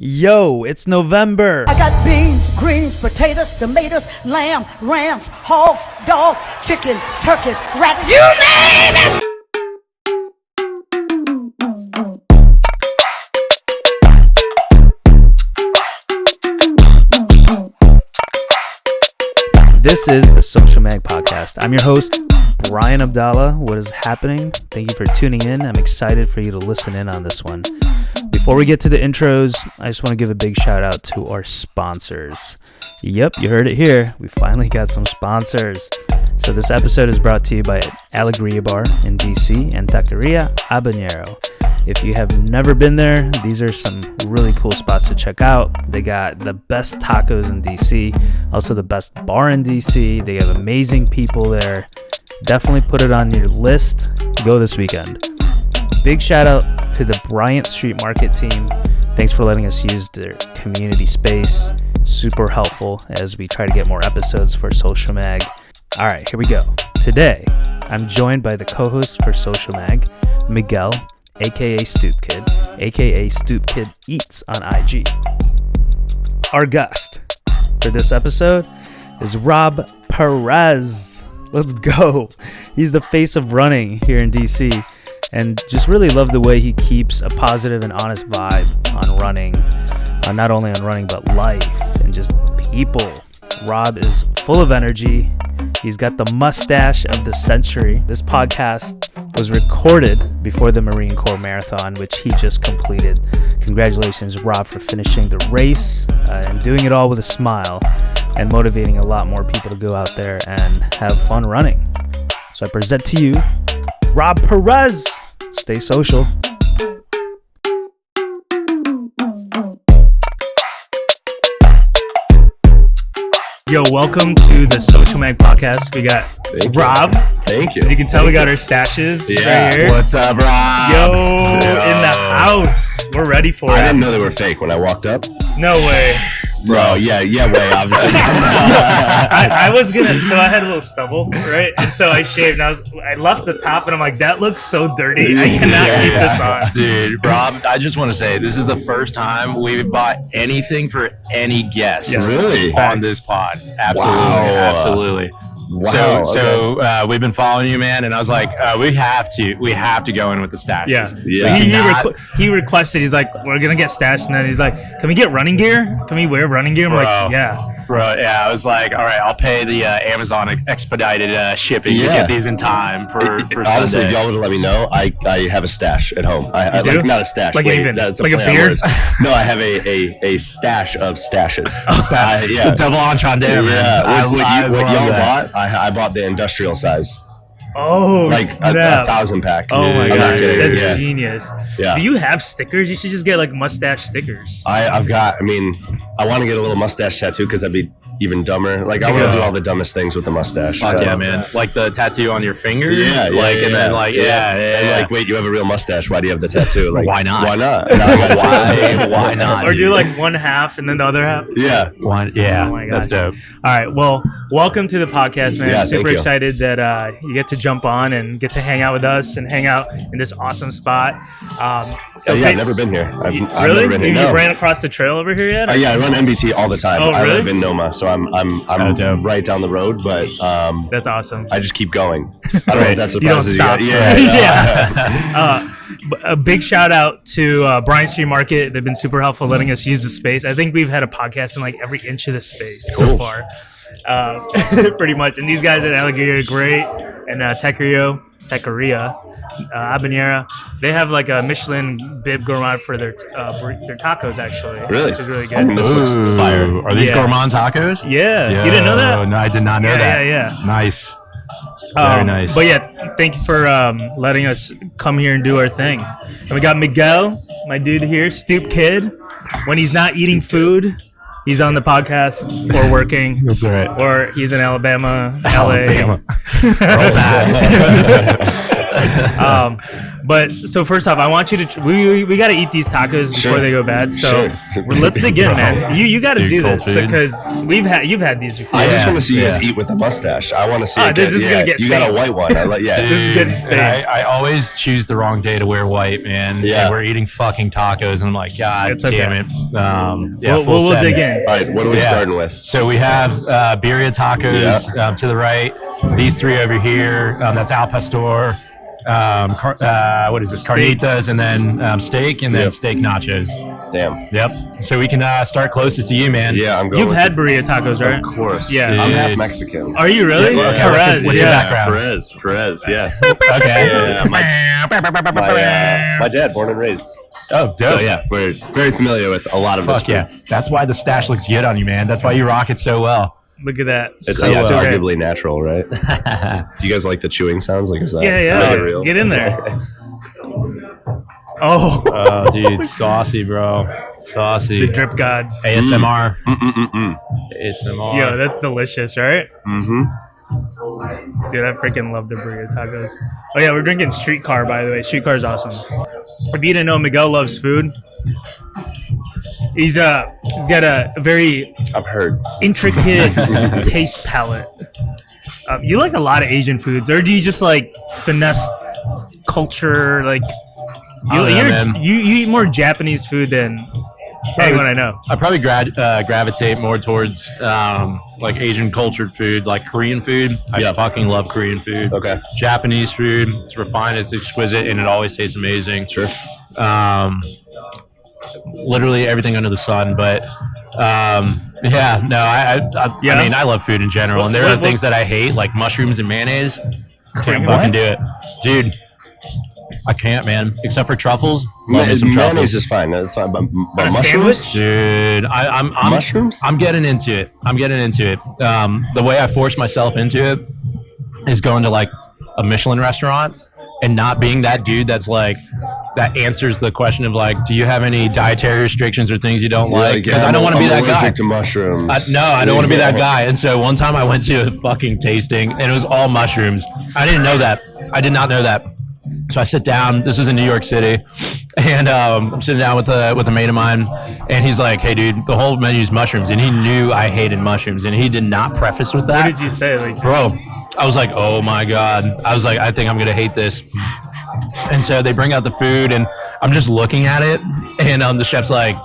Yo, it's November. I got beans, greens, potatoes, tomatoes, lamb, rams, hogs, dogs, chicken, turkeys, rabbits. You name it! This is the Social Mag Podcast. I'm your host, Bryan Abdallah. What is happening? Thank you for tuning in. I'm excited for you to listen in on this one. Before we get to the intros, I just want to give a big shout out to our sponsors. Yep, you heard it here. We finally got some sponsors. So this episode is brought to you by Alegria Bar in DC and Taqueria Habanero. If you have never been there, these are some really cool spots to check out. They got the best tacos in DC, also the best bar in DC. They have amazing people there. Definitely put it on your list. Go this weekend. Big shout out to the Bryan Street Market team. Thanks for letting us use their community space. Super helpful as we try to get more episodes for Social Mag. All right, here we go. Today, I'm joined by the co-host for Social Mag, Miguel, aka Stoop Kid, aka Stoop Kid Eats on IG. Our guest for this episode is ROB PEREZ. Let's go. He's the face of running here in DC. And just really love the way he keeps a positive and honest vibe on running, not only on running, but life and just people. Rob is full of energy. He's got the mustache of the century. This podcast was recorded before the Marine Corps Marathon, which he just completed. Congratulations, Rob, for finishing the race and doing it all with a smile and motivating a lot more people to go out there and have fun running. So I present to you ROB PEREZ. Stay social. Yo, welcome to the Social Mag Podcast. We got Rob. Thank you. As you can tell, we got our stashes right here. What's up, Rob? Yo, in the house. We're ready for it. I didn't know they were fake when I walked up. No way. Bro, yeah, way, obviously. I was gonna, so I had a little stubble, right? And so I shaved, and I left the top, and I'm like, that looks so dirty. I cannot keep this on. Dude, Rob, I just want to say, this is the first time we've bought anything for any guest Really? on this pod. Absolutely, Wow. absolutely. Wow. So we've been following you, man, and I was like, we have to go in with the stashes. Yeah. He requested. He's like, we're gonna get stashed, and then he's like, can we get running gear? Can we wear running gear? I'm like, yeah. Bro, yeah, I was like, all right, I'll pay the Amazon expedited shipping to get these in time for Honestly, Sunday. if y'all would have let me know, I have a stash at home. I do? like not a stash. Like wait, even that's like a play on beard? words. No, I have a stash of stashes. The double entendre, man. Yeah, what y'all that. bought, I bought the industrial size. Oh, Like snap. a 1,000 pack. Oh my I'm god, not kidding. that's Yeah. genius. Yeah. Do you have stickers? You should just get like mustache stickers. I want to get a little mustache tattoo because that'd be even dumber. Like, I want to do all the dumbest things with the mustache. Fuck yeah, man. Like the tattoo on your finger? Yeah, then like, And like, wait, you have a real mustache. Why do you have the tattoo? Like, Why not? Why not? Now I gotta see it. Why not? Or do like one half and then the other half. Yeah. Yeah, Oh my God. that's dope. All right. Well, welcome to the podcast, man. Yeah, Super thank you. excited that you get to jump on and get to hang out with us and hang out in this awesome spot. I've never been here. I've Really? never been here. You No. ran across the trail over here yet? Yeah, I run MBT all the time. Oh, I really? live in Noma, so I'm dope. right down the road, but That's awesome. I just keep going. I don't know if that You don't surprises stop. you. Yeah. A big shout out to Bryan Street Market. They've been super helpful letting us use the space. I think we've had a podcast in like every inch of the space so far. Pretty much. And these guys at Alegria are great. And Taqueria Habanero, they have like a Michelin bib gourmand for their tacos, actually. Really? Which is really good. This looks fire. Are these Yeah. gourmand tacos? Yeah. You didn't know that? No, I did not know that. Yeah. Nice. Very nice. But yeah, thank you for letting us come here and do our thing. And we got Miguel, my dude here, Stoop Kid. When he's not eating food, he's on the podcast or working. That's all right. Or he's in Alabama, LA. Alabama. Roll Tide. But so first off, I want you to we got to eat these tacos before they go bad. So let's dig in, man. You got to do this because you've had these before. I just want to see you guys eat with a mustache. I want to see. This is gonna get. You got a white one. Dude, this is getting stained. I always choose the wrong day to wear white, man. Yeah. And we're eating fucking tacos, and I'm like, God damn it. We'll dig in. All right, what are we starting with? So we have birria tacos to the right. These three over here. That's al pastor. What is this? Carnitas, and then steak, and then steak nachos. Damn. Yep. So we can start closest to you, man. Yeah, I'm going. You've had burrito tacos, right? Of course. Yeah. I'm half Mexican. Are you really? Yeah. Okay. Perez. What's your background? Perez. Yeah. Okay. Yeah. My dad, born and raised. Oh, dope. So yeah, we're very familiar with a lot of this. Fuck yeah. That's why the stash looks good on you, man. That's why you rock it so well. Look at that. It's arguably natural, right? Do you guys like the chewing sounds? Like, is that real? Get in there. Oh, dude, saucy, bro. Saucy. The drip gods. ASMR. ASMR. Yo, that's delicious, right? Mm-hmm. Dude, I freaking love the burrito tacos. Oh yeah, we're drinking Streetcar, by the way. Streetcar is awesome. If you didn't know, Miguel loves food. He's got a very intricate taste palette. You like a lot of Asian foods, or do you just like finesse culture? Like you eat more Japanese food than anyone I know. I probably gravitate more towards like Asian cultured food, like Korean food. I fucking love Korean food. Okay. Japanese food, it's refined, it's exquisite, and it always tastes amazing. Sure. Literally everything under the sun, but I mean, I love food in general, and there are things that I hate, like mushrooms and mayonnaise. Can't fucking do it, dude. I can't, man. Except for truffles. Mayonnaise is fine. That's fine. But mushrooms, dude. I'm mushrooms. I'm getting into it. The way I force myself into it is going to like a Michelin restaurant and not being that dude that's like that answers the question of like, do you have any dietary restrictions or things you don't like? Because I don't want to be that guy. Allergic to mushrooms. I don't want to be that guy. And so one time I went to a fucking tasting and it was all mushrooms. I didn't know that. I did not know that. So I sit down. This is in New York City, and I'm sitting down with a mate of mine, and he's like, "Hey, dude, the whole menu is mushrooms," and he knew I hated mushrooms, and he did not preface with that. What did you say, like, bro? I was like, "Oh my god!" I was like, "I think I'm gonna hate this." And so they bring out the food, and I'm just looking at it, and the chef's like,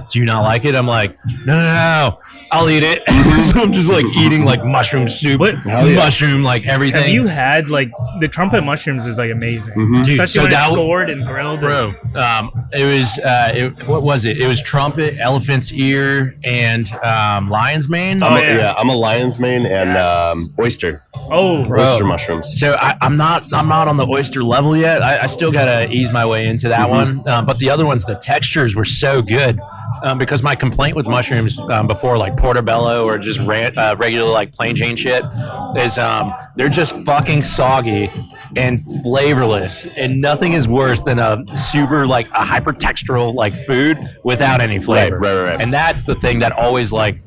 "Do you not like it?" I'm like, no, I'll eat it. So I'm just like eating like mushroom soup, mushroom, like everything. Have you had like the trumpet mushrooms is like amazing, dude? Especially when it's scored and grilled, bro. It was what was it? It was trumpet, elephant's ear, and lion's mane. I'm a lion's mane and oyster. Oh, bro. Oyster mushrooms. So I'm not on the oyster level yet. I still gotta ease my way into that one. But the other ones, the textures were so good. Because my complaint with mushrooms before like portobello or just regular like plain Jane shit is they're just fucking soggy and flavorless, and nothing is worse than a super like a hypertextural like food without any flavor. Right. And that's the thing that always like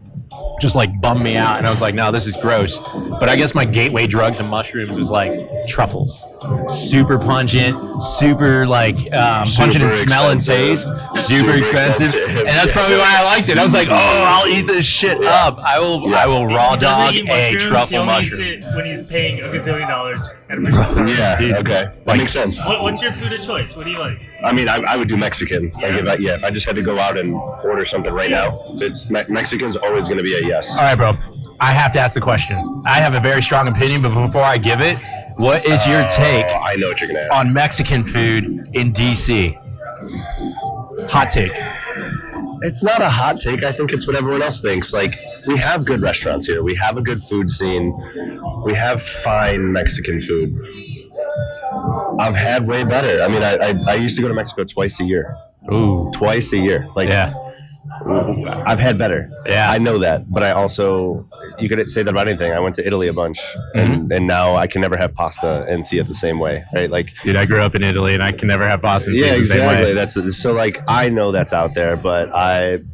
just like bummed me out, and I was like, no, this is gross. But I guess my gateway drug to mushrooms was like truffles. Super pungent, super like pungent in smell and taste, super expensive. And that's probably why I liked it. I was like, oh, I'll eat this shit up. I will raw dog a truffle mushroom. When he's paying $1 gazillion at a Michelin star. Yeah, dude, okay. That makes sense. What's your food of choice? What do you like? I mean, I would do Mexican. Like if I just had to go out and order something right now, it's Mexican's always going to be a yes. All right, bro. I have to ask the question. I have a very strong opinion, but before I give it, what is your take I know what you're going to ask. on Mexican food in DC? Hot take. It's not a hot take. I think it's what everyone else thinks. Like, we have good restaurants here. We have a good food scene. We have fine Mexican food. I've had way better. I mean, I used to go to Mexico twice a year. Ooh. Twice a year. Like, yeah. I've had better. Yeah. I know that, but I also, you could say that about anything. I went to Italy a bunch, and now I can never have pasta and see it the same way, right? Like, Dude, I grew up in Italy, and I can never have pasta. And see yeah, it the same exactly. way. That's so. Like, I know that's out there, but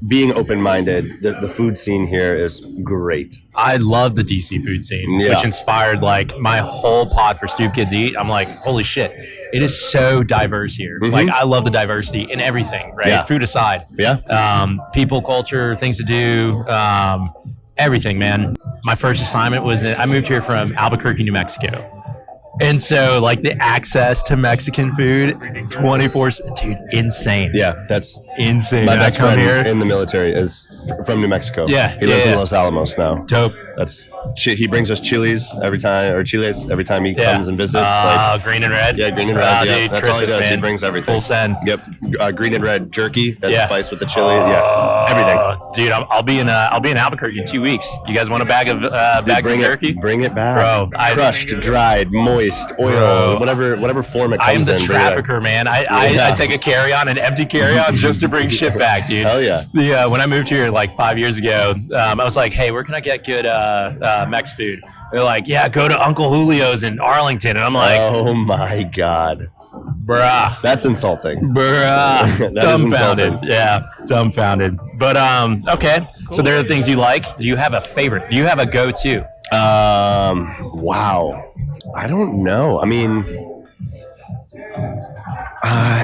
being open-minded, the food scene here is great. I love the DC food scene, Yeah. which inspired like my whole pod for Stoop Kids Eat. I'm like, holy shit, it is so diverse here. Like, I love the diversity in everything, right? Yeah. Food aside, people, culture, things to do, everything, man. My first assignment was I moved here from Albuquerque, New Mexico. And so, like, the access to Mexican food 24, dude, insane. Yeah, that's Insane. my I best come friend here. in the military is from New Mexico. Yeah, he lives yeah. in Los Alamos now. Dope. That's he brings us chiles every time he comes and visits. Like, Green and red. yeah, green and red. Yeah, Dude, that's all he Christmas, does. He man. brings everything. Full send. Yep, green and red jerky that's Yeah. spiced with the chili. Yeah, everything. Dude, I'll be in Albuquerque in 2 weeks. You guys want a bag of bags of jerky? Bring it back, Bro, crushed, dried, moist, oil, whatever form it comes I am the in. trafficker, man. I take a carry-on, an empty carry-on, just to bring shit back, dude. Hell yeah. When I moved here like 5 years ago, I was like, hey, where can I get good Mex food? They're like, yeah, go to Uncle Julio's in Arlington. And I'm like, Oh my god, bruh. that's insulting. Bruh. That is Dumbfounded. insulting. Yeah, dumbfounded. But okay. So there are things you like. Do you have a favorite? Do you have a go-to? Wow, I don't know. I mean,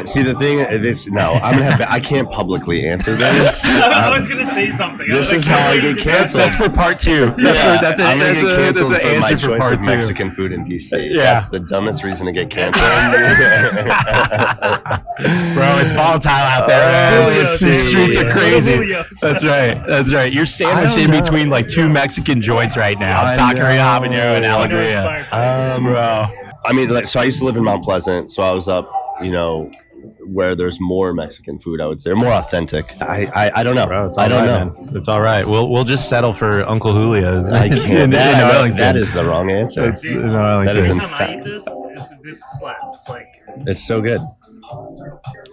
see the thing is, no, I'm gonna have. I can't publicly answer this. I was gonna say something. This is how I get canceled. That's for part two. I'm gonna get That's canceled an for my answer for choice part of two. Mexican food in DC. Yeah. That's the dumbest reason to get canceled. Bro, it's volatile out there, man. let's The see. streets are crazy. Julio. That's right. You're sandwiched I in don't know. between like two Mexican joints right now. I Taqueria know. Habanero and Alegria. Bro. I mean, like, so I used to live in Mount Pleasant, so I was up, where there's more Mexican food, I would say, or more authentic. I don't know. Bro, it's I all don't right, know. man. It's all right. We'll just settle for Uncle Julio's. I can't. in Arlington. That is the wrong answer. It's in Arlington. That is in Every time I eat fact. this slaps. Like, It's so good.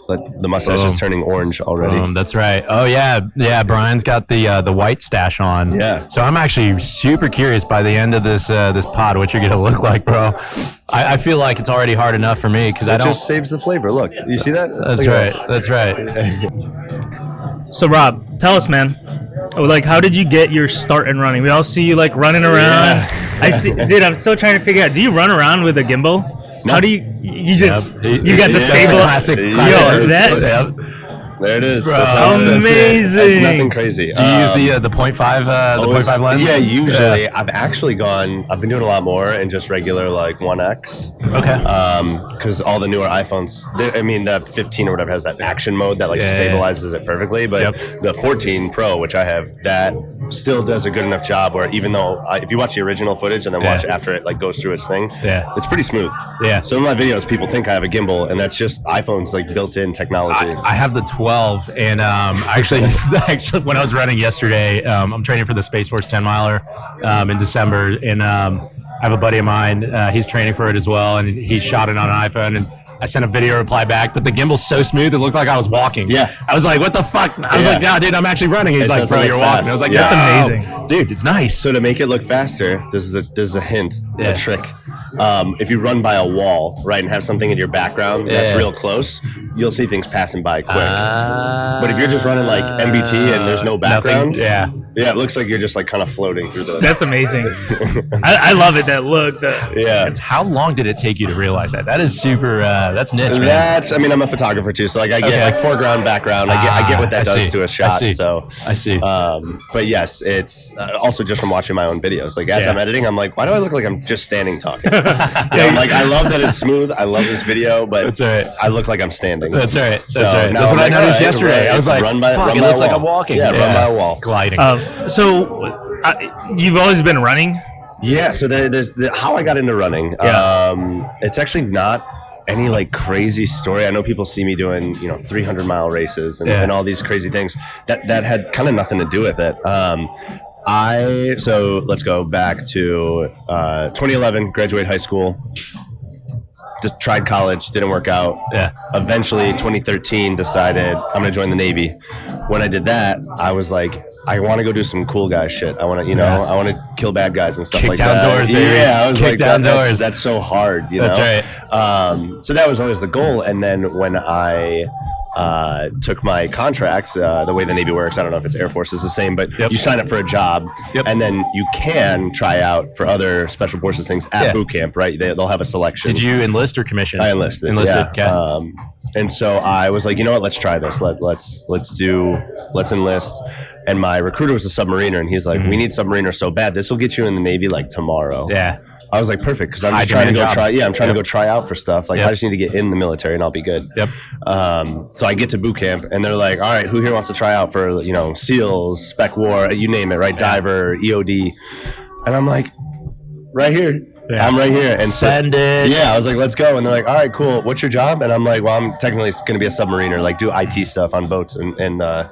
But the mustache is turning orange already. That's right. Oh yeah. Brian's got the white stash on. Yeah. So I'm actually super curious by the end of this pod what you're gonna look like, bro. I feel like it's already hard enough for me because I It don't. just saves the flavor. Look, you see that? That's Look right. at That's right. So Rob, tell us, man. Like, how did you get your start in running? We all see you like running around. Yeah. I see, dude. I'm still trying to figure out. Do you run around with a gimbal? No. How do you just Yep. you got the That's stable? classic. Yo, that- Yep. There it is. Bro, That's how it is. amazing. It's nothing crazy. Do you use the 0.5 0.5 lens? Yeah, usually. I've actually I've been doing a lot more in just regular like 1x. Okay. Because all the newer iPhones, the 15 or whatever has that action mode that like Yeah. stabilizes it perfectly. But Yep. the 14 Pro, which I have, that still does a good enough job where even though if you watch the original footage and then watch Yeah. after it like goes through its thing, Yeah. it's pretty smooth. Yeah. Some of my videos, people think I have a gimbal, and that's just iPhone's like built-in technology. I have the 12, and actually, when I was running yesterday, I'm training for the Space Force 10 miler in December, and I have a buddy of mine. He's training for it as well, and he shot it on an iPhone, and I sent a video reply back, but the gimbal's so smooth it looked like I was walking. Yeah. I was like, "What the fuck?" I was Yeah. like, "No, dude, I'm actually running." He's It like, doesn't "Bro, look you're walking." fast. I was like, Yeah. That's "Wow." amazing. Dude. It's nice. So to make it look faster, this is a hint, Yeah. a trick. If you run by a wall, right, and have something in your background that's Yeah. real close, you'll see things passing by quick. But if you're just running like MBT and there's no background, yeah. it looks like you're just like kind of floating through the. That's amazing. I love it. That look. Yeah. How long did it take you to realize that? That is super. That's niche, man. I'm a photographer too, so like I get Okay. like foreground, background. I get what that I does see. to a shot. I see. So I see. but yes, it's also just from watching my own videos. Like as Yeah. I'm editing, I'm like, why do I look like I'm just standing talking? I'm like, I love that it's smooth. I love this video, but That's all right. I look like I'm standing. That's right. That's So right. now That's I'm what I like, noticed all right, yesterday. right, I was like, run by "Fuck, a it looks like wall." I'm walking." Yeah, run by a wall. Gliding. So you've always been running. Yeah. So there's how I got into running. Yeah. It's actually not any like crazy story. I know people see me doing 300-mile races and all these crazy things. That had kind of nothing to do with it. So let's go back to 2011, graduate high school. just tried college, didn't work out. Yeah. Eventually, 2013, decided I'm going to join the Navy. When I did that, I was like, I want to go do some cool guy shit. I want to, I want to kill bad guys and stuff Kick like down that. doors, baby. Yeah, I was Kick like, down doors. That's so hard, That's right. So that was always the goal. And then when I took my contracts, the way the Navy works, I don't know if it's Air Force is the same, but you sign up for a job, and then you can try out for other special forces things at boot camp, right? They'll have a selection. Did you enlist or commission? I enlisted. Yeah. Okay. And so I was like, you know what? Let's try this. Let's enlist. And my recruiter was a submariner, and he's like, we need submariners so bad. This will get you in the Navy like tomorrow. Yeah. I was like, perfect, because I'm just trying to go try. Yeah, I'm trying to go try out for stuff. Like, I just need to get in the military, and I'll be good. Yep. So I get to boot camp, and they're like, all right, who here wants to try out for SEALs, Spec War, you name it, right? Diver, EOD, and I'm like, right here. Yeah. I'm right here. And send it. Yeah, I was like, let's go. And they're like, all right, cool. What's your job? And I'm like, well, I'm technically going to be a submariner, like do IT stuff on boats. And the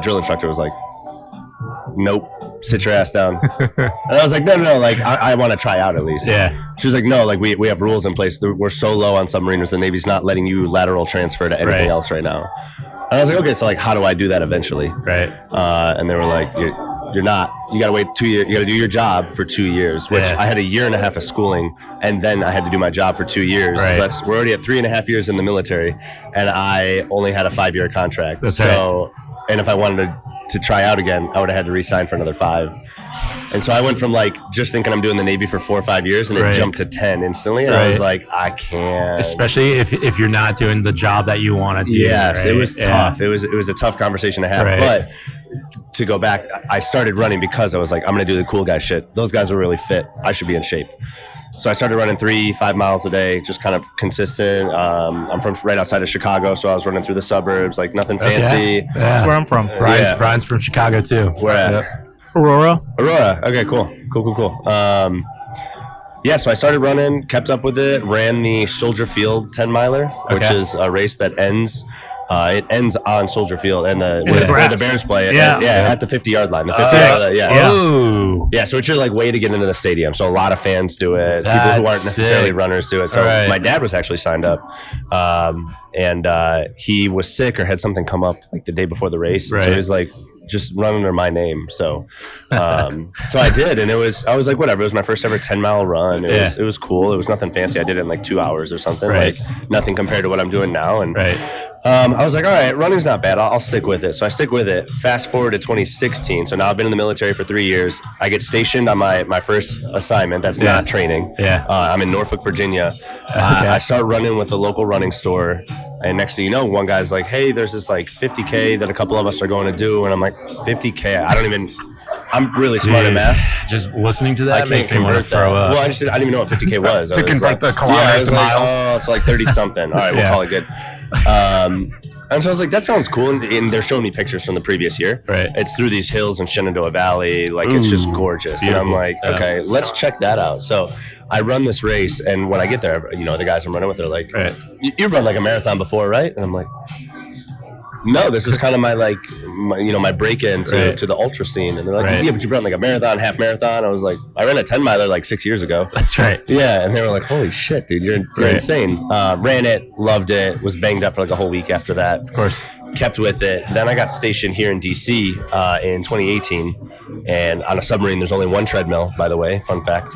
drill instructor was like, nope, sit your ass down. And I was like, no, like I want to try out at least. Yeah. She was like, no, like we have rules in place. We're so low on submariners, the Navy's not letting you lateral transfer to anything else right now. And I was like, okay, so like, how do I do that eventually? Right. And they were like, you're not. You got to wait 2 years. You got to do your job for 2 years, which I had a year and a half of schooling, and then I had to do my job for 2 years. Right. So we're already at 3.5 years in the military, and I only had a 5-year contract. That's right. And if I wanted to try out again, I would have had to re-sign for another 5. And so I went from like just thinking I'm doing the Navy for 4 or 5 years, and it jumped to 10 instantly. And I was like, I can't. Especially if you're not doing the job that you want to do. Yes, it was tough. It was a tough conversation to have. But to go back, I started running because I was like, I'm going to do the cool guy shit. Those guys are really fit. I should be in shape. So I started running 3-5 miles a day, just kind of consistent. I'm from right outside of Chicago, so I was running through the suburbs, like nothing fancy. Yeah. That's where I'm from. Brian's from Chicago too. Where at? Aurora. Okay, cool. So I started running, kept up with it, ran the Soldier Field 10 miler, which is a race that ends. It ends on Soldier Field and where the Bears play. At the 50-yard line. So it's your like way to get into the stadium. So a lot of fans do it. People who aren't necessarily runners do it. So my dad was actually signed up, and he was sick or had something come up like the day before the race. So he was like, just run under my name. So so I did, and I was like, whatever. It was my first ever 10-mile run. It was cool. It was nothing fancy. I did it in like 2 hours or something. Like nothing compared to what I'm doing now. And I was like, all right, running's not bad. I'll stick with it. So I stick with it. Fast forward to 2016. So now I've been in the military for 3 years. I get stationed on my first assignment. That's not training. I'm in Norfolk, Virginia. I start running with a local running store. And next thing you know, one guy's like, hey, there's this like 50K that a couple of us are going to do. And I'm like, 50K? I'm really smart at math. Just listening to that makes me want to throw up. Well, I didn't even know what 50K was. To convert the kilometers to miles. It's like 30 something. All right, we'll call it good. And so I was like, that sounds cool. And they're showing me pictures from the previous year. It's through these hills in Shenandoah Valley. Like, it's just gorgeous. Beautiful. And I'm like, okay, let's check that out. So I run this race. And when I get there, the guys I'm running with, they're like, you've run like a marathon before, right? And I'm like, no, this is kind of my break-in to the ultra scene. And they're like, yeah, but you've run like a marathon, half marathon. I was like, I ran a 10-miler like 6 years ago. That's right. Yeah, and they were like, holy shit, dude, you're insane. Ran it, loved it, was banged up for like a whole week after that. Of course. Kept with it. Then I got stationed here in D.C. In 2018. And on a submarine, there's only one treadmill, by the way, fun fact.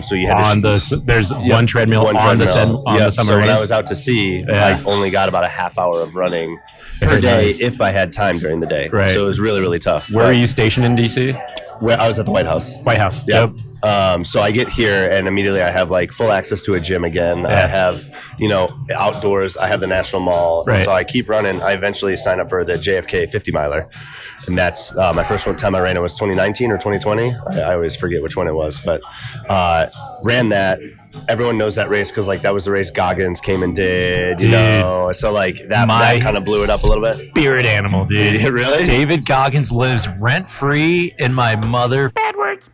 So you had there's one treadmill on the submarine. So when I was out to sea, I only got about a half hour of running per day if I had time during the day. So it was really, really tough. Where were you stationed in D.C.? Where I was at the White House. Yep. So I get here and immediately I have like full access to a gym again. I have, outdoors. I have the National Mall. So I keep running. I eventually sign up for the JFK 50-miler. And that's my first time I ran it was 2019 or 2020. I always forget which one it was, but ran that. Everyone knows that race because that was the race Goggins came and did, So that kind of blew it up a little bit. Spirit animal, dude. Really? David Goggins lives rent free in my mother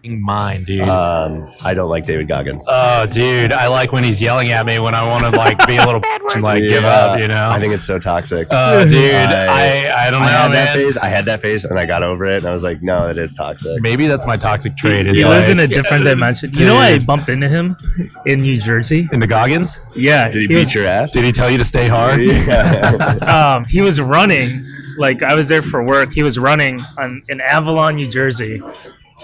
Mine, dude. I don't like David Goggins. Oh, dude, I like when he's yelling at me when I want to like be a little and like give up. You know, I think it's so toxic. Oh, dude, I don't know, had man. that phase. I had that phase, and I got over it, and I was like, no, it is toxic. Maybe that's my toxic trait. He lives in a different dimension. You know, I bumped into him in New Jersey. In the Goggins? Yeah. Did he beat your ass? Did he tell you to stay hard? Yeah. He was running. Like, I was there for work. He was running in Avalon, New Jersey.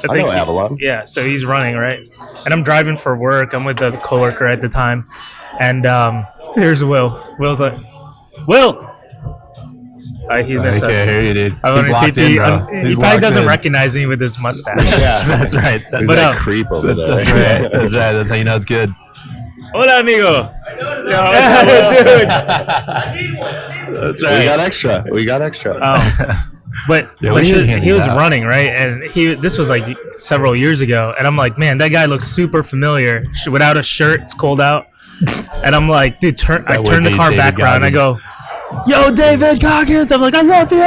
I know Avalon. Yeah, so he's running, right? And I'm driving for work. I'm with a coworker at the time. And here's Will. Will's like, Will! He missed us. Here you did. I want to see if he probably doesn't in. recognize me with his mustache. Yeah. That's right. He's that creep over there. That's right. That's right. That's how you know it's good. Hola, amigo. Dude. That's right. We got extra. But he was running, right? And this was like several years ago. And I'm like, man, that guy looks super familiar. Without a shirt, it's cold out. And I'm like, dude, I turn the car back around. And I go, yo, David Goggins. I'm like, I love you.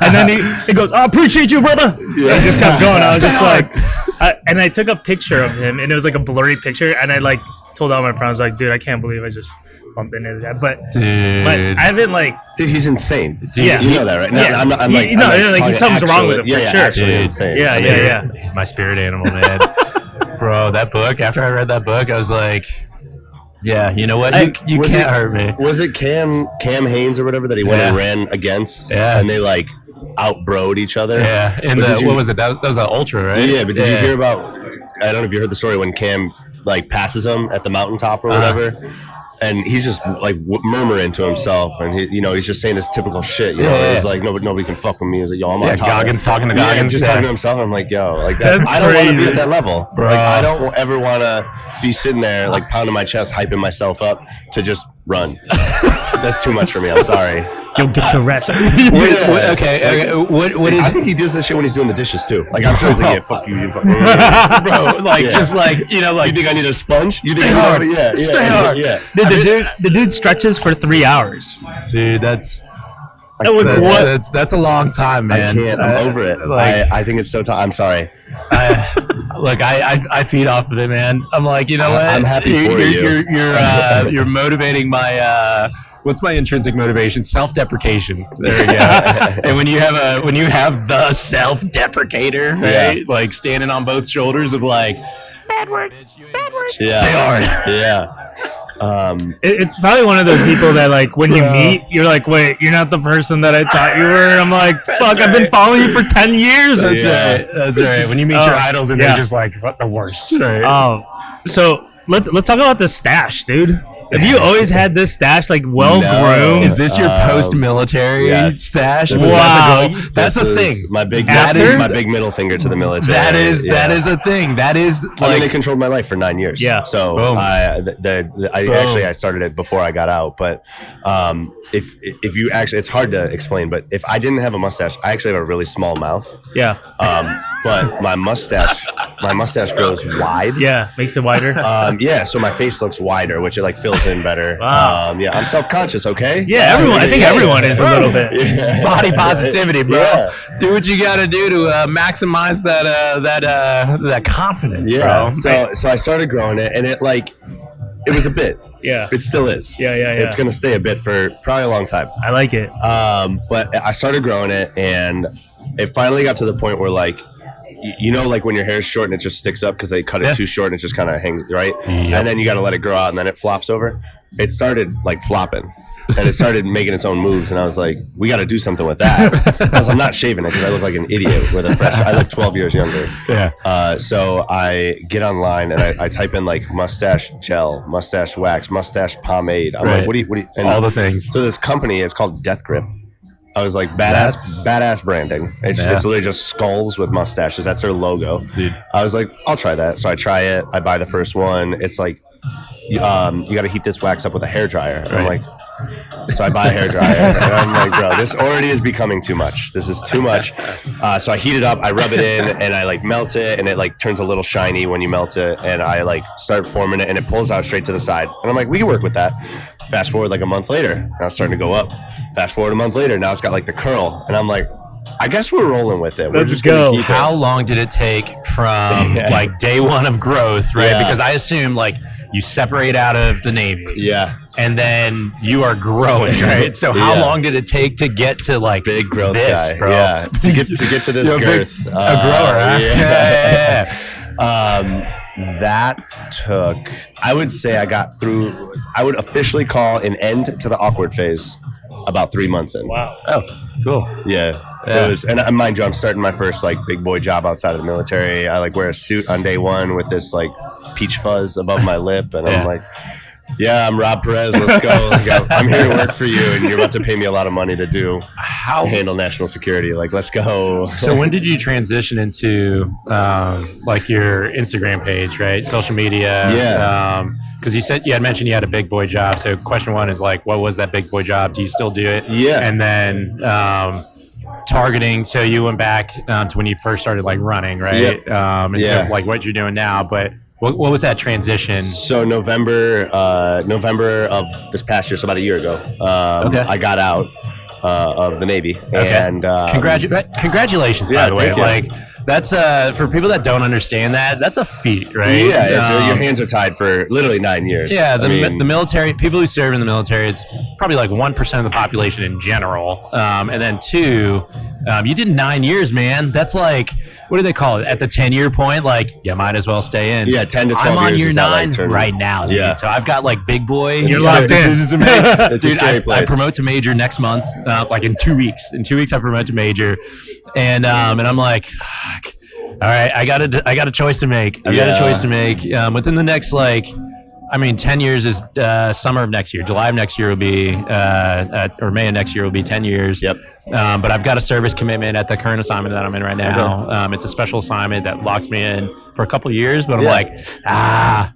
And then he goes, I appreciate you, brother. Yeah. And just kept going. I was just like, and I took a picture of him, and it was like a blurry picture. And I like told all my friends, I was like, dude, I can't believe I just bumped into that. But I haven't like, dude, he's insane. Dude, yeah, you know that, right? No, yeah. I'm like something's wrong with him for sure. Actually insane. Yeah. My spirit animal, man. Bro, that book. After I read that book, I was like, yeah, you know what? You can't hurt me. Was it Cam Haynes or whatever that he went and ran against? Yeah. And they like outbroed each other. Yeah. And what was it? That was an ultra, right? Yeah, but did you hear about? I don't know if you heard the story when Cam like passes him at the mountaintop or whatever. And he's just like murmuring to himself, and he's just saying this typical shit. He's like, nobody can fuck with me. He's like, yo, I'm on top. Goggins talking to Goggins, just talking to himself. I'm like, yo, like that. I don't want to be at that level, bro. Like, I don't ever want to be sitting there like pounding my chest, hyping myself up to just run. That's too much for me. I'm sorry. You'll get your rest. Okay. What is? I think he does that shit when he's doing the dishes too. Like I'm sure he's like, yeah, fuck you, fuck me. Bro. Like just like like. You think I need a sponge? You stay hard. Stay hard. Yeah. The dude stretches for 3 hours. Dude, that's a long time, man. I can't. I'm over it. I think it's so tough. I'm sorry. I feed off of it, man. I'm like, you know what? I'm happy for you. You're motivating my. What's my intrinsic motivation? Self-deprecation. There we go. And when you have the self-deprecator, right? Like standing on both shoulders of like bad words. Yeah. Stay hard. Yeah. It's probably one of those people that like when you meet, you're like, wait, you're not the person that I thought you were. And I'm like, fuck, I've been following you for 10 years. That's right. That's right. When you meet your idols and they're just like, what the worst. Right. So let's talk about the stash, dude. Have you always had this stash like well groomed? Is this your post-military stash? Wow, that's a thing. My big middle finger to the military. That is a thing. That is. I mean, they controlled my life for 9 years. Yeah. So I started it before I got out. But if you actually, it's hard to explain. But if I didn't have a mustache, I actually have a really small mouth. Yeah. But my mustache grows wide. Yeah, makes it wider. So my face looks wider, which it like fills in better. Wow. I'm self-conscious, okay? Yeah, I think everyone is a little bit. Yeah. Body positivity, bro. Yeah. Do what you got to do to maximize that confidence, bro. So I started growing it, and it was a bit. Yeah. It still is. Yeah. It's going to stay a bit for probably a long time. I like it. But I started growing it, and it finally got to the point where like when your hair is short and it just sticks up because they cut it too short and it just kind of hangs, right? Yep. And then you got to let it grow out and then it flops over. It started like flopping and it started making its own moves. And I was like, we got to do something with that. I'm not shaving it because I look like an idiot with a fresh. I look 12 years younger. Yeah. So I get online and I type in like mustache gel, mustache wax, mustache pomade. I'm like, what do you? And all the things. So this company, it's called Death Grip. I was like, badass branding. It's literally just skulls with mustaches. That's their logo. Dude. I was like, I'll try that. So I try it. I buy the first one. It's like, you got to heat this wax up with a hairdryer. And I'm like, so I buy a hairdryer. And I'm like, bro, this already is becoming too much. This is too much. So I heat it up. I rub it in and I like melt it. And it like turns a little shiny when you melt it. And I like start forming it and it pulls out straight to the side. And I'm like, we can work with that. Fast forward like a month later. Now it's starting to go up. Fast forward a month later, now it's got like the curl, and I'm like, I guess we're rolling with it. We're Let's just go. How long did it take from like day one of growth, right? Yeah. Because I assume like you separate out of the Navy. Yeah. And then you are growing, right? So how long did it take to get to like big growth this, guy? bro? Yeah, to get to this girth. A grower, huh? Yeah. That took, I would say I got through, I would officially call an end to the awkward phase about 3 months in. Wow. Oh, cool. Yeah. It was, and mind you, I'm starting my first like big boy job outside of the military. I like wear a suit on day one with this like peach fuzz above my lip, and I'm like, yeah, I'm Rob Perez. Let's go. Like, I'm here to work for you, and you're about to pay me a lot of money to handle national security. Like, let's go. So when did you transition into like your Instagram page, right? Social media. Yeah. Because you had mentioned you had a big boy job. So question one is like, what was that big boy job? Do you still do it? Yeah. And then targeting. So you went back to when you first started like running, right? Yep. Instead of like what you're doing now, but. What was that transition? So November of this past year, so about a year ago, I got out of the Navy. Okay. And congratulations, by the way. Like that's for people that don't understand that's a feat, right? Yeah, your hands are tied for literally 9 years. Yeah, the military, people who serve in the military, it's probably like 1% of the population in general. And then 2, you did 9 years, man. That's like, what do they call it? At the 10-year point, like, you might as well stay in. Yeah, 10 to 12 I'm on years year is 9 that, like, right now, dude. Yeah. So I've got like big boy. You're locked in. It's a Dude, scary place. I promote to major next month, like in 2 weeks. In 2 weeks, I promote to major, and I'm like, fuck. All right, I got a choice to make. I've got a choice to make within the next 10 years is summer of next year. July of next year will be, or May of next year will be 10 years. Yep. But I've got a service commitment at the current assignment that I'm in right now. Okay. It's a special assignment that locks me in for a couple of years. But I'm Yeah.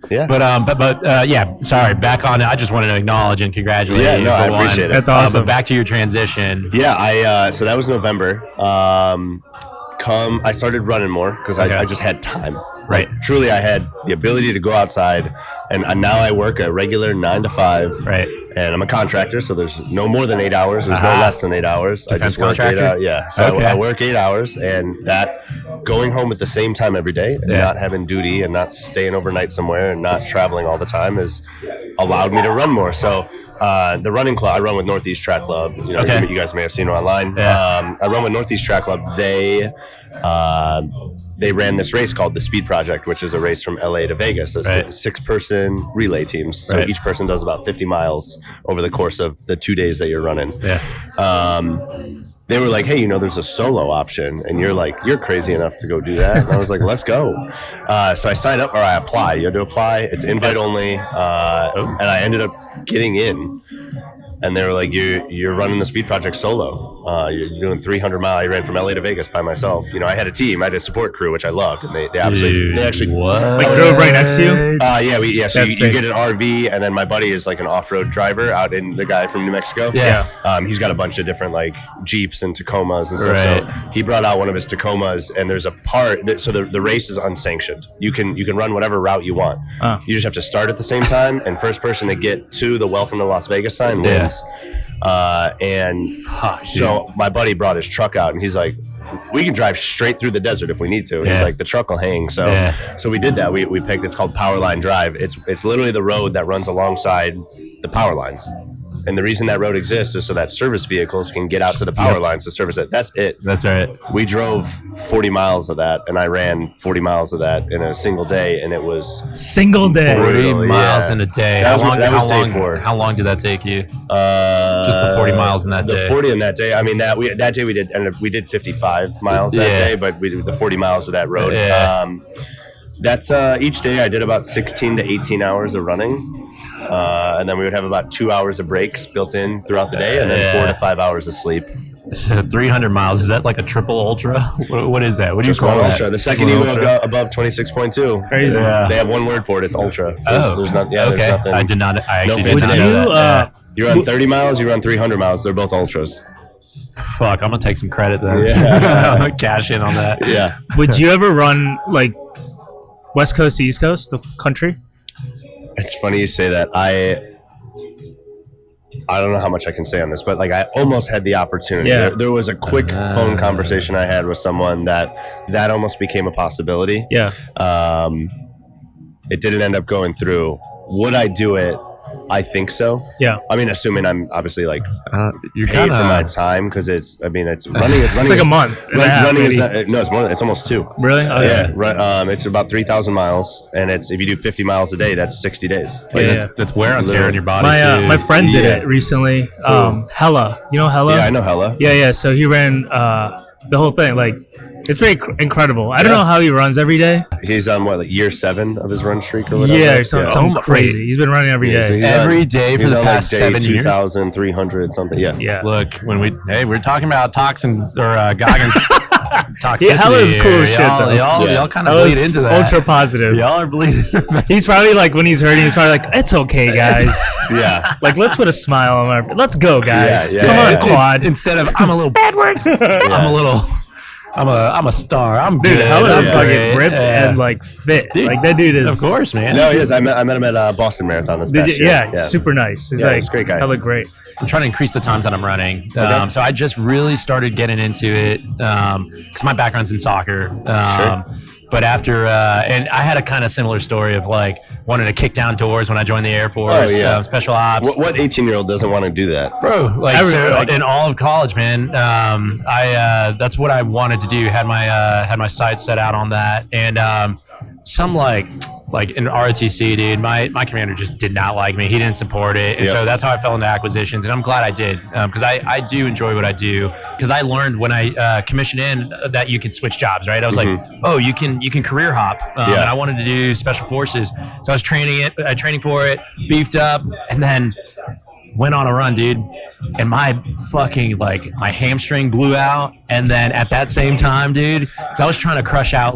Yeah. Sorry. Back on. I just wanted to acknowledge and congratulate you. I for appreciate one. it. That's awesome. But back to your transition. Yeah, so that was November. I started running more because I just had time. Right. Like, truly, I had the ability to go outside, and now I work a regular 9 to 5. Right. And I'm a contractor, so there's no more than 8 hours. There's no less than 8 hours. Defense I just work 8 contractor? hours. Yeah. So Okay. I work 8 hours, and that going home at the same time every day, and not having duty, and not staying overnight somewhere, and not traveling all the time, has allowed me to run more. So. The running club, I run with Northeast Track Club. You know, you guys may have seen it online. Yeah. I run with Northeast Track Club. They ran this race called the Speed Project, which is a race from LA to Vegas. It's 6-person relay teams. So each person does about 50 miles over the course of the 2 days that you're running. Yeah. They were like, hey, there's a solo option. And you're like, you're crazy enough to go do that. And I was like, let's go. So I signed up, or I apply. You have to apply. It's invite only. And I ended up getting in. And they were like, you're running the Speed Project solo. You're doing 300 miles. I ran from LA to Vegas by myself. I had a team. I had a support crew, which I loved. And they actually what? Like drove right next to you? So you get an RV, and then my buddy is like an off-road driver out in the guy from New Mexico. Yeah. He's got a bunch of different like Jeeps and Tacomas and stuff. Right. So he brought out one of his Tacomas, and there's a part that, so the race is unsanctioned. You can run whatever route you want. You just have to start at the same time, and first person to get to the Welcome to Las Vegas sign wins. So my buddy brought his truck out, and he's like, we can drive straight through the desert if we need to. And he's like, the truck will hang. So we did that. We picked, it's called Powerline Drive. It's literally the road that runs alongside the power lines. And the reason that road exists is so that service vehicles can get out to the power lines to service it. That's it. That's right. We drove 40 miles of that, and I ran 40 miles of that in a single day, and it was Single day. 40 miles in a day. That was day 4. How long did that take you? Just the 40 miles in that day. The 40 in that day. I mean, that day we did 55 miles that day, but we did the 40 miles of that road. Yeah. That's each day I did about 16 to 18 hours of running. And then we would have about 2 hours of breaks built in throughout the day, and then 4 to 5 hours of sleep. So 300 miles, is that like a triple ultra? What is that? What do you call that? Ultra. The second you go above 26.2, Crazy. they have one word for it. It's ultra. There's nothing. Okay. There's nothing. I did not. I actually fancy did not know that. You run 30 miles, you run 300 miles. They're both ultras. Fuck, I'm gonna take some credit then. Yeah. I'm gonna cash in on that. Yeah. Would you ever run like West Coast to East Coast, the country? It's funny you say that. I don't know how much I can say on this, but like I almost had the opportunity. Yeah. There was a quick phone conversation I had with someone that almost became a possibility. Yeah. It didn't end up going through. Would I do it? I think so. Yeah. I mean, assuming I'm obviously like You're paid kinda, for my time because it's running. It's like a month and a half, running is maybe. not, no, it's more. It's almost 2. Really? Oh, Yeah. It's about 3,000 miles, and it's if you do 50 miles a day, that's 60 days. Like, Yeah. that's wear and tear on your body. My too. my friend did Yeah. it recently. Hella. You know Hella? Yeah, I know Hella. Yeah. So he ran the whole thing. Like, it's very incredible. I don't know how he runs every day. He's on what, like year 7 of his run streak or whatever. Yeah, or something crazy. He's been running every Yeah, so day. he's Every day for he's the on past like day 7 years. 2,300 something. Yeah. Yeah. Look, when we're talking about toxins or Goggins toxicity. Yeah, Hella's cool as shit, though. Y'all kind of Hella's bleed into that. ultra positive. Y'all are bleeding. He's probably like, when he's hurting, he's probably like, it's okay, guys. Yeah. Like, let's put a smile on our face. Let's go, guys. Yeah, Come on, yeah. quad. Instead of I'm a little bad words. I'm a star. I'm Dude, good. Hella's I'm fucking great. ripped Yeah. and like fit. Dude, Like that dude is. Of course, man. No, he is. I met him at Boston Marathon this Did past you, year. yeah, super nice. He's Yeah, like he's a great guy. hella great. I'm trying to increase the times that I'm running. Okay. So I just really started getting into it because my background's in soccer. Sure. But after, and I had a kind of similar story of like wanting to kick down doors when I joined the Air Force, Oh, yeah. special ops. What 18-year-old doesn't want to do that? Bro, like, Everyone, in all of college, man, that's what I wanted to do. Had my sights set out on that, and some like in ROTC, dude, my commander just did not like me. He didn't support it, and Yep. so that's how I fell into acquisitions. And I'm glad I did because I do enjoy what I do. Because I learned when I commissioned in that you can switch jobs, right? I was like, oh, you can career hop, and I wanted to do special forces, so I was training for it, beefed up, and then went on a run, dude, and my fucking my hamstring blew out. And then at that same time, dude, because I was trying to crush out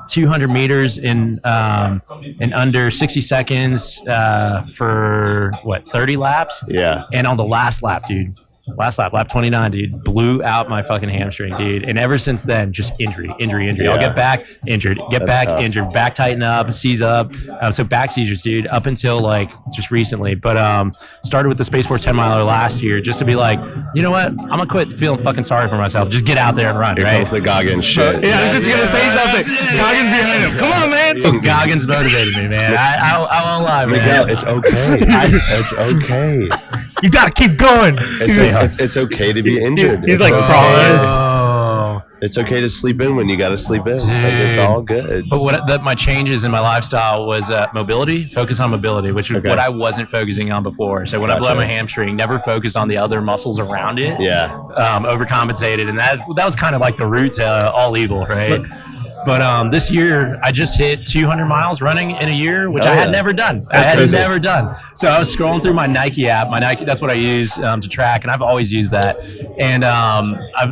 200 meters in under 60 seconds for 30 laps. Yeah. And on the last lap, dude. Lap 29, dude, blew out my fucking hamstring, dude. And ever since then, just injury. Yeah. I'll get back, injured, get That's back, tough. injured, back tighten up, seize up. So back seizures, dude, up until just recently. But started with the Space Force 10 miler last year just to be like, you know what? I'm gonna quit feeling fucking sorry for myself. Just get out there and run, Here right? comes the Goggins shit. Yeah, I was just gonna say something. Goggins behind him. Come on, man. Goggins motivated me, man. I won't lie, man. Miguel, it's okay. It's okay. You gotta keep going. It's okay to be injured. He's It's like okay. crawling. Oh. It's okay to sleep in when you got to sleep in. Like, it's all good. But my changes in my lifestyle was mobility, focus on mobility, which is what I wasn't focusing on before. So when I blew out my hamstring, never focused on the other muscles around it. Yeah. Overcompensated, and that was kind of like the root to all evil, right? But this year, I just hit 200 miles running in a year, which I had never done. I had crazy. never done. So I was scrolling through my Nike app. My Nike, that's what I use to track, and I've always used that. And I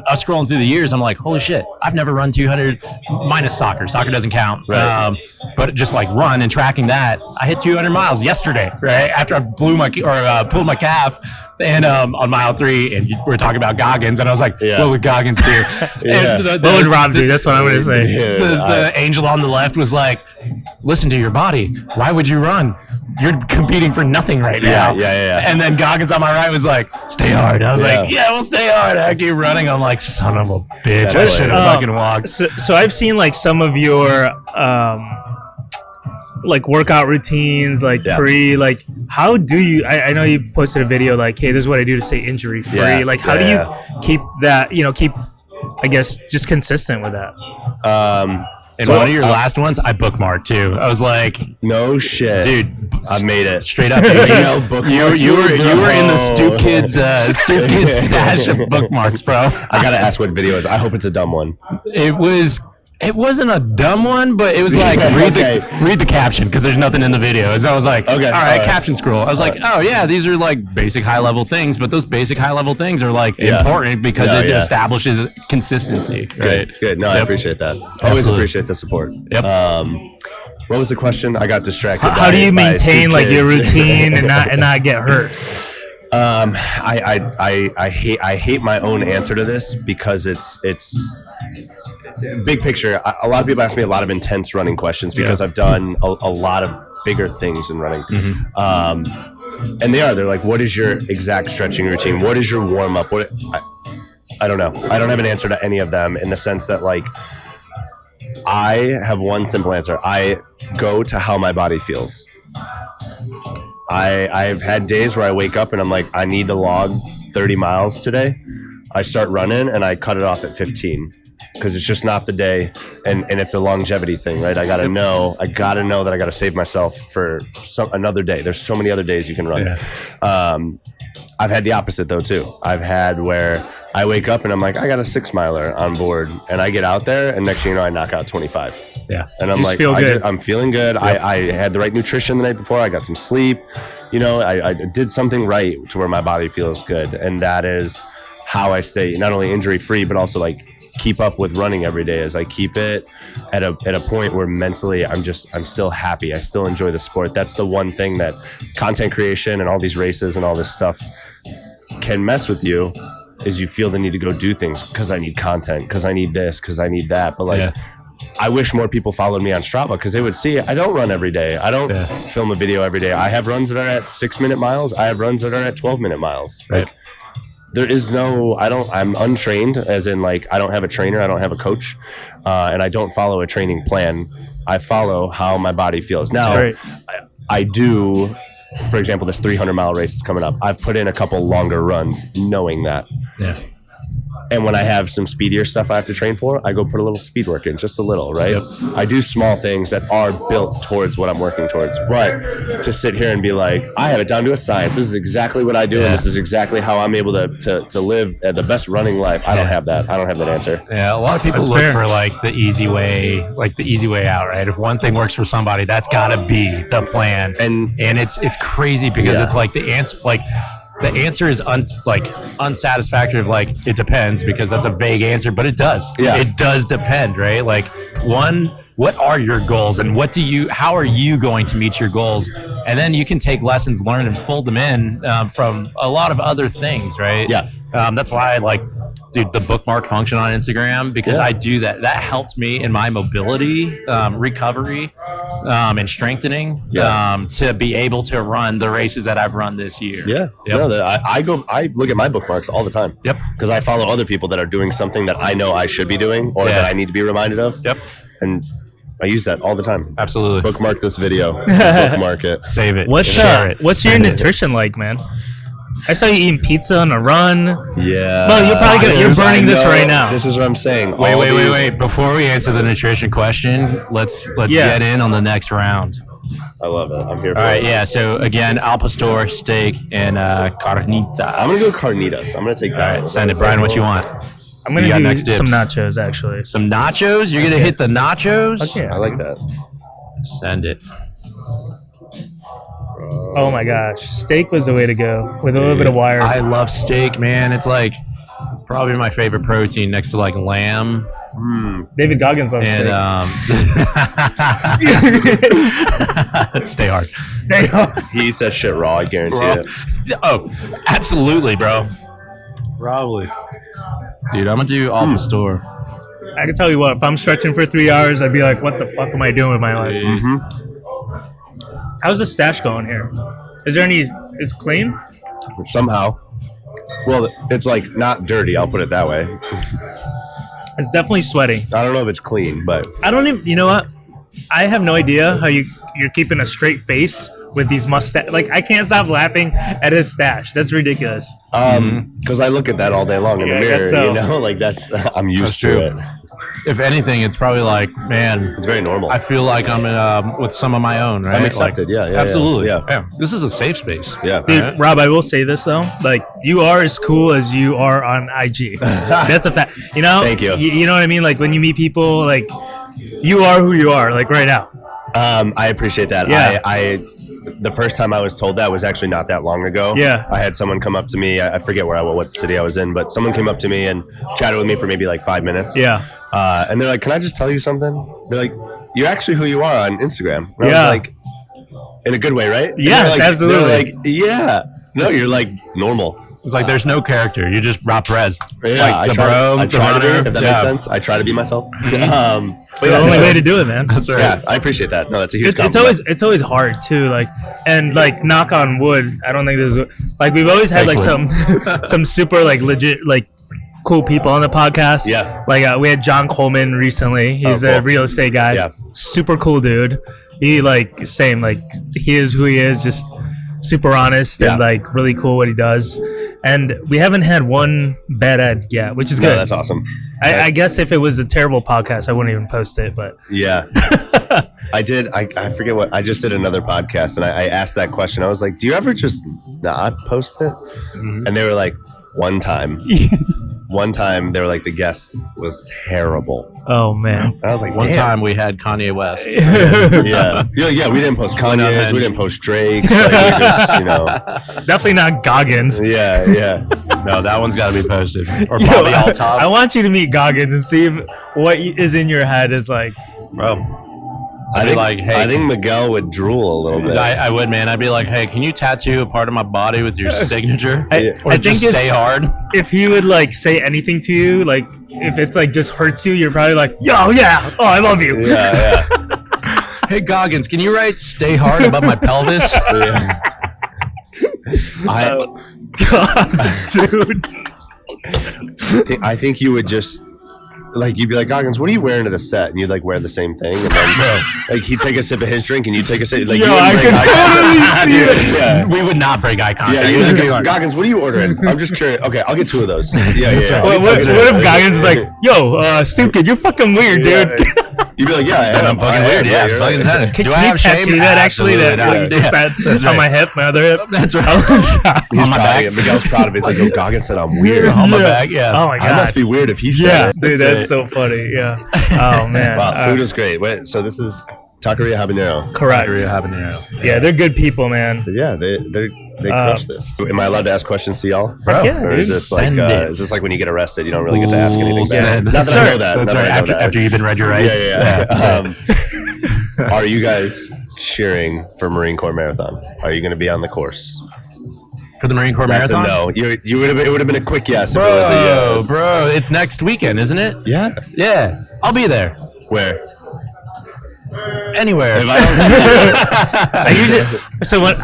was scrolling through the years. I'm like, holy shit, I've never run 200 minus soccer. Soccer doesn't count. Right. But just run and tracking that, I hit 200 miles yesterday, right? After I pulled my calf. And on mile 3, and we're talking about Goggins, and I was like, what would Goggins do? Yeah. And What would Rob do? That's what I'm gonna say. the angel on the left was like, listen to your body. Why would you run? You're competing for nothing right now. Yeah. And then Goggins on my right was like, stay hard. I was like, yeah, we'll stay hard. I keep running. I'm like, son of a bitch. I should have fucking walked. So I've seen some of your workout routines, pre, how do you, I know you posted a video hey, this is what I do to stay injury free. Yeah. How do you keep that, I guess, just consistent with that? And one of your last ones, I bookmarked too. I was like, no shit, dude, I made it straight up. You were in the Stoop Kids stash of bookmarks, bro. I gotta ask what video it is. I hope it's a dumb one. It wasn't a dumb one, but it was like read the caption because there's nothing in the video. So I was like, okay, all right, caption scroll. I was like, oh yeah, these are basic high level things, but those basic high level things are important because it establishes consistency. Right? Good. No, I appreciate that. Always appreciate the support. Yep. What was the question? I got distracted. How do you maintain your routine and not get hurt? I hate my own answer to this because it's big picture. A lot of people ask me a lot of intense running questions because I've done a lot of bigger things in running. And they're like, what is your exact stretching routine? What is your warm up? I don't know. I don't have an answer to any of them in the sense that like I have one simple answer. I go to how my body feels. I've had days where I wake up and I'm like, I need to log 30 miles today. I start running and I cut it off at 15 because it's just not the day, and it's a longevity thing, right? I gotta know that I gotta save myself for another day. There's so many other days you can run. Yeah. I've had the opposite though too. I've had where I wake up and I'm like, I got a 6 miler on board, and I get out there, and next thing you know, I knock out 25. Yeah, and I'm like, I'm feeling good. Yep. I had the right nutrition the night before. I got some sleep. You know, I did something right to where my body feels good, and that is how I stay not only injury free, but also like keep up with running every day. As I keep it at a point where mentally I'm still happy. I still enjoy the sport. That's the one thing that content creation and all these races and all this stuff can mess with you, is you feel the need to go do things because I need content, because I need this, because I need that. But like, I wish more people followed me on Strava because they would see I don't run every day. I don't film a video every day. I have runs that are at 6-minute miles. I have runs that are at 12-minute miles. Right. Like, there is no, I'm untrained, as in like, I don't have a trainer, I don't have a coach, and I don't follow a training plan. I follow how my body feels. Now, I do, for example, this 300-mile race is coming up. I've put in a couple longer runs knowing that. Yeah. And when I have some speedier stuff I have to train for, I go put a little speed work in, just a little, right? Yep. I do small things that are built towards what I'm working towards. But to sit here and be like, I have it down to a science. This is exactly what I do, and this is exactly how I'm able to live the best running life. I don't have that. I don't have that answer. Yeah, a lot of people look for like the easy way out, right? If one thing works for somebody, that's got to be the plan. And it's crazy because it's like the answer, like, the answer is unsatisfactory of like, it depends, because that's a vague answer, but it does. Yeah. It does depend, right? Like, one, what are your goals, and how are you going to meet your goals? And then you can take lessons learned and fold them in from a lot of other things, right? Yeah. That's why I like, dude, the bookmark function on Instagram, because I do that. That helped me in my mobility, recovery, and strengthening to be able to run the races that I've run this year. Yeah. Yep. No, I look at my bookmarks all the time. Yep. Because I follow other people that are doing something that I know I should be doing, or that I need to be reminded of. Yep. And I use that all the time. Absolutely. Bookmark this video. Bookmark it. Save it. Share it. What's your nutrition like, man? I saw you eting pizza on a run. Yeah. Well, you're burning this right now. This is what I'm saying. Wait. Before we answer the nutrition question, let's get in on the next round. I love it. I'm here for it. All right, yeah. So again, al pastor, steak, and carnitas. I'm gonna go carnitas. I'm gonna take that. All right, send it, Brian. What you want? I'm gonna do some nachos, actually. Some nachos? You're gonna hit the nachos? Okay, I like that. Send it. Oh my gosh, steak was the way to go with a little bit of wire. I love steak, man. It's like probably my favorite protein next to like lamb. David Goggins loves steak. Stay hard. Stay hard. He eats that shit raw, I guarantee it. Oh, absolutely, bro. Probably. Dude, I'm gonna do al pastor. I can tell you what, if I'm stretching for 3 hours, I'd be like, what the fuck am I doing with my life? Mm-hmm. How's the stash going here? Is there any? It's clean? Somehow. Well, it's like not dirty, I'll put it that way. It's definitely sweaty. I don't know if it's clean, but I don't even. You know what? I have no idea how you're keeping a straight face with these mustache. Like, I can't stop laughing at his stash. That's ridiculous. Because I look at that all day long in the mirror. So. You know, like I'm used to it. If anything, it's probably like, man, it's very normal. I feel like I'm with some of my own, right? I'm accepted, like, absolutely. Yeah. This is a safe space. Yeah. Dude, right? Rob, I will say this though, like, you are as cool as you are on IG. That's a fact. You know? Thank you. You know what I mean? Like, when you meet people, like, you are who you are, like right now. I appreciate that. Yeah. The first time I was told that was actually not that long ago. Yeah. I had someone come up to me. I forget what city I was in, but someone came up to me and chatted with me for maybe like 5 minutes. Yeah. And they're like, "Can I just tell you something?" They're like, "You're actually who you are on Instagram." And yeah. I was like, in a good way, right? Yes, like, absolutely. They're like, "Yeah, no, you're like normal." It's like there's no character. You're just ROB PEREZ. Yeah, like I try to be, if that makes sense. I try to be myself. But the only way to do it, man. That's right. Yeah, I appreciate that. No, that's a huge it's always hard too. Like, and like, knock on wood. I don't think this is like we've always had like some super like legit like cool people on the podcast. Yeah. Like we had John Coleman recently. He's a real estate guy. Yeah. Super cool dude. He like same like he is who he is. Just super honest and like really cool what he does. And we haven't had one bad ad yet, which is good. That's awesome. I guess if it was a terrible podcast, I wouldn't even post it. But yeah, I did. I forget what I just did another podcast, and I asked that question. I was like, "Do you ever just not post it?" And they were like, "One time." One time, they were like, the guest was terrible. Oh man! And I was like, one time we had Kanye West. yeah. We didn't post Kanye. We didn't post Drake. Like, we just, definitely not Goggins. Yeah. No, that one's got to be posted. Or Bobby Altop. I want you to meet Goggins and see if what is in your head is like, bro. I think Miguel would drool a little bit. I would, man. I'd be like, hey, can you tattoo a part of my body with your signature? Or I just think stay hard? If he would like say anything to you, like if it's like just hurts you, you're probably like, yo, yeah, oh, I love you. Yeah. Hey, Goggins, can you write stay hard above my pelvis? God, dude. I think you would just... Like you'd be like, Goggins, what are you wearing to the set? And you'd like wear the same thing, and then like he'd take a sip of his drink, and you take a sip. Like, I can totally see it. Yeah. We would not break eye contact. Yeah, like, Goggins, what are you ordering? I'm just curious. Okay, I'll get 2 of those. Yeah. What if Goggins is like, yo, Stoop Kid, you're fucking weird, dude. You'd be like, yeah, I'm fucking weird. Yeah, fucking right. Can you tattoo that actually? That you just said on my hip, my other hip. That's right. He's on my back. Miguel's proud of it. He's like, yo, Goggins said I'm weird. On my back, yeah. Oh my god, I must be weird if he said it. Dude, that's so funny. Yeah. Oh man. Wow, food is great. Wait, so this is Taqueria Habanero. Correct. Taqueria Habanero. Yeah, they're good people, man. Yeah, they crush this. Am I allowed to ask questions to y'all? Bro, yeah, Or is this like when you get arrested, you don't really get to ask anything back? Not that I know that. That's right. After you've been read your rights. Yeah. Are you guys cheering for Marine Corps Marathon? Are you going to be on the course? For the Marine Corps That's Marathon? a no. You would have. It would have been a quick yes if it was a yes. Bro, it's next weekend, isn't it? Yeah. Yeah, I'll be there. Where? Anywhere. If I don't see it. So when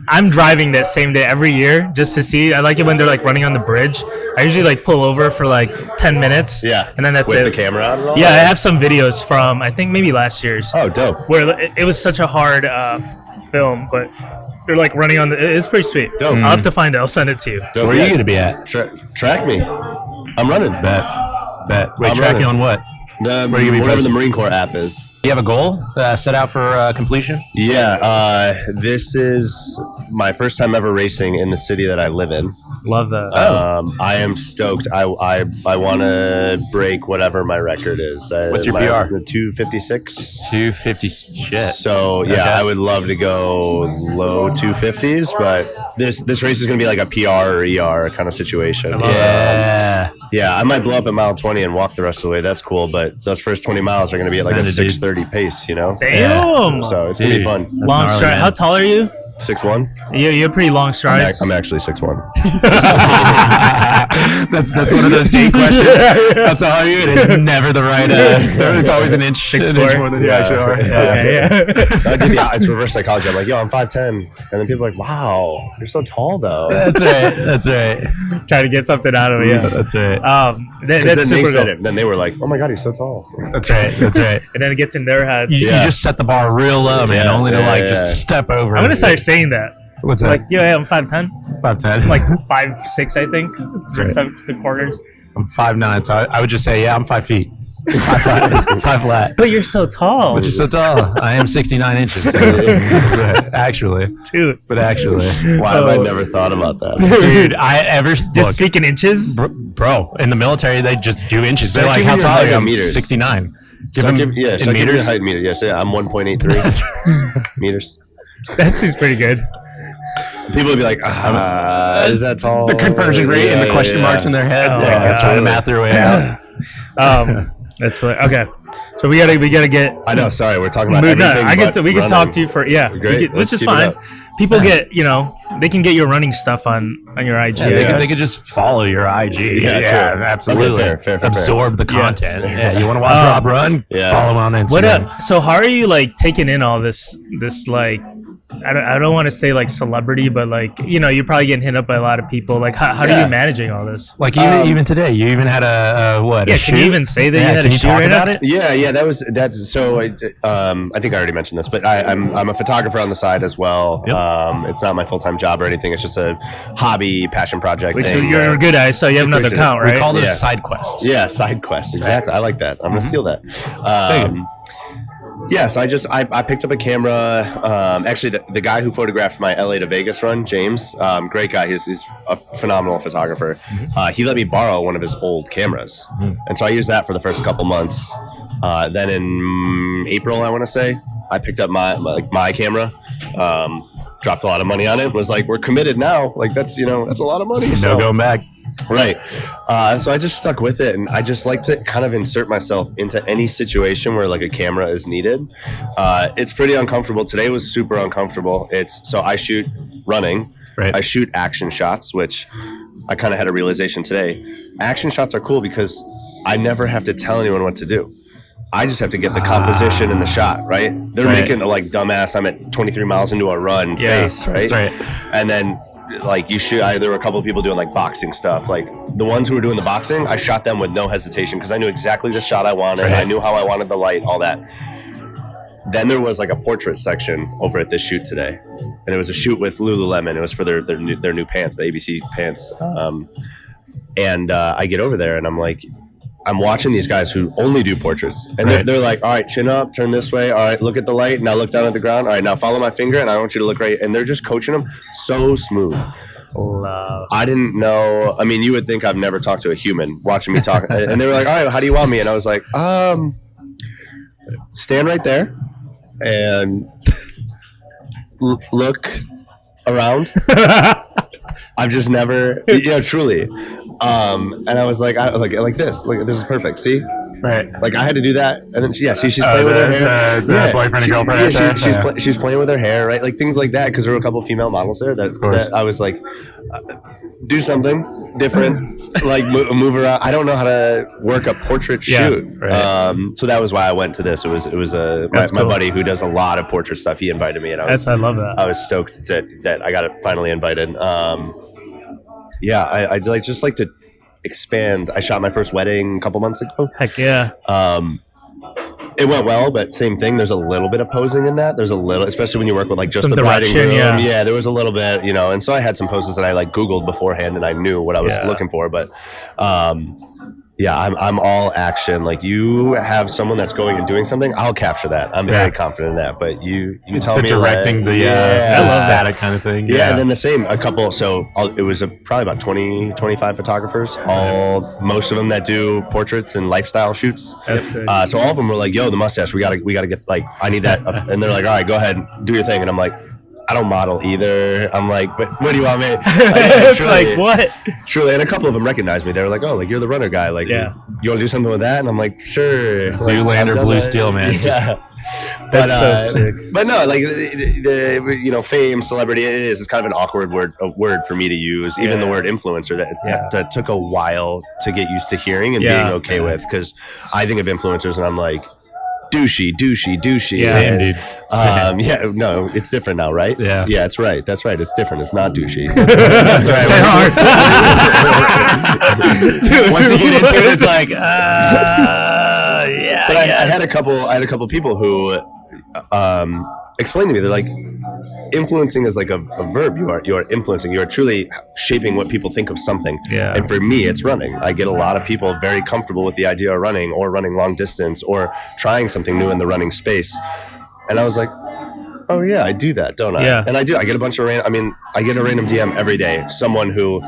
I'm driving that same day every year just to see. I like it when they're like running on the bridge. I usually like pull over for like 10 minutes. Yeah. And then that's With it. the camera on and all? Yeah, I have some videos from I think maybe last year's. Oh, dope. Where it was such a hard film, but they're like running on the. It's pretty sweet. Dope. I'll have to find it. I'll send it to you. Dope. Where are you going to be at? Track me. I'm running. Bet. Wait, I'm tracking running. on what? Whatever the Marine Corps app is. Do you have a goal set out for completion? Yeah, this is my first time ever racing in the city that I live in. Love that. I am stoked. I want to break whatever my record is. What's your PR? 256. 250. Shit. So yeah, okay. I would love to go low 250s, but this race is going to be like a PR or ER kind of situation. Yeah, I might blow up at mile 20 and walk the rest of the way. That's cool, but those first 20 miles are going to be at like a 6:30 pace, you know? Damn. So it's going to be fun. Long stride. How tall are you? 6'1". You're pretty long strides. I'm actually 6'1". That's one of those date questions. That's all you. It is never the right. It's always an inch 6'4" more than you actually are. It's reverse psychology. I'm like, yo, I'm 5'10", and then people are like, wow, you're so tall though. That's right. Trying to get something out of it. Yeah, that's right. That's super cool. Then they were like, oh my god, he's so tall. That's right. And then it gets in their head. You just set the bar real low, man. Only to just step over. I'm gonna start saying that. What's that? Like, yeah, I'm 5'10". 5'10". I'm like 5'6", I think. Right. 7 I'm 5'9", so I would just say, yeah, I'm 5 feet. 5 flat. But you're so tall. But you're so tall. I am 69 inches. So actually. Dude. But actually. Why have I never thought about that? Dude, just speaking inches? Bro, in the military, they just do inches. They're like, how tall are you? I'm 69. Give me your height in meters. Yes, yeah, I'm 1.83 meters. That seems pretty good. People would be like, is that tall? The conversion rate and the question marks in their head. Trying to math their way out. That's what, okay. So we gotta get. I know. Sorry, we're talking about No, everything. we can talk to you for Great. which is fine. People get they can get your running stuff on your IG. They could just follow your IG. Yeah, absolutely. Okay, fair. Absorb the content. Yeah, you want to watch Rob run? Yeah. Follow on Instagram. So how are you like taking in all this like? I don't want to say like celebrity, but like you're probably getting hit up by a lot of people. Like how are you managing all this? Like even today, you even had a what? Yeah, a can shoot? you even say that you had can a you shoot talk right about now? it? Yeah, that's so. I think I already mentioned this, but I'm a photographer on the side as well. Yep. It's not my full-time job or anything. It's just a hobby, passion project. So thing. you're good at it, so you have another account, right? We call it a side quest. Yeah, side quest. Exactly. I like that. I'm gonna steal that. Yeah, so I picked up a camera. Actually, the guy who photographed my LA to Vegas run, James, great guy. He's a phenomenal photographer. He let me borrow one of his old cameras, and so I used that for the first couple months. Then in April, I want to say, I picked up my camera. Dropped a lot of money on it. Was like, we're committed now. Like that's a lot of money. No going back. Right. So I just stuck with it, and I just like to kind of insert myself into any situation where like a camera is needed. It's pretty uncomfortable. Today was super uncomfortable. So I shoot running. Right. I shoot action shots, which I kind of had a realization today. Action shots are cool because I never have to tell anyone what to do. I just have to get the composition in the shot, right? They're making like dumbass, I'm at 23 miles into a run face, right? That's right. And then like you shoot, there were a couple of people doing like boxing stuff. Like the ones who were doing the boxing, I shot them with no hesitation because I knew exactly the shot I wanted. Right. I knew how I wanted the light, all that. Then there was like a portrait section over at this shoot today, and it was a shoot with Lululemon. It was for their new pants, the ABC pants. And I get over there and I'm watching these guys who only do portraits, and they're like, all right, chin up, turn this way. All right, look at the light. Now look down at the ground. All right, now follow my finger, and I want you to look right. And they're just coaching them so smooth. Love. I didn't know. I mean, you would think I've never talked to a human watching me talk. And they were like, all right, how do you want me? And I was like, stand right there and look around. I've just never, truly. And I was like this. Look, this is perfect. See? Right. Like I had to do that, and then she's playing with her hair. The boyfriend and girlfriend. She's playing with her hair, right? Like things like that, because there were a couple of female models there that I was like, do something different, like move around. I don't know how to work a portrait shoot, right. So that was why I went to this. It was my buddy who does a lot of portrait stuff. He invited me, and I love that. I was stoked that I got it finally invited. I just like to expand. I shot my first wedding a couple months ago. Heck yeah. It went well, but same thing. There's a little bit of posing in that. There's a little, especially when you work with like just some the bride and groom. Yeah, there was a little bit, and so I had some poses that I like Googled beforehand, and I knew what I was looking for. But I'm all action. Like you have someone that's going and doing something, I'll capture that. I'm very confident in that. But you tell me directing the static kind of thing. Yeah, and then the same a couple. So it was probably about 20, 25 photographers. Most of them that do portraits and lifestyle shoots. That's sick. So all of them were like, "Yo, the mustache. We gotta get like I need that." And they're like, "All right, go ahead, do your thing." And I'm like, I don't model either. I'm like, but what do you want me? It's like, what? Truly, and a couple of them recognized me. They were like, oh, like you're the runner guy. Like, you want to do something with that? And I'm like, sure. Zoolander Blue Steel, man. Yeah. That's so sick. But no, like the fame, celebrity, it's kind of an awkward word for me to use. Even the word influencer that took a while to get used to hearing and being okay with, because I think of influencers and I'm like, douchey. Same, dude. No, it's different now, right? Yeah, that's right. It's different. It's not douchey. That's right. Stay hard. Dude, once you get into it, it's like, But I had a couple people who explained to me, they're like, influencing is like a verb. You are influencing. You are truly shaping what people think of something. Yeah. And for me, it's running. I get a lot of people very comfortable with the idea of running or running long distance or trying something new in the running space. And I was like, oh yeah, I do that, don't I? Yeah. And I do. I get a bunch of I get a random DM every day. Someone who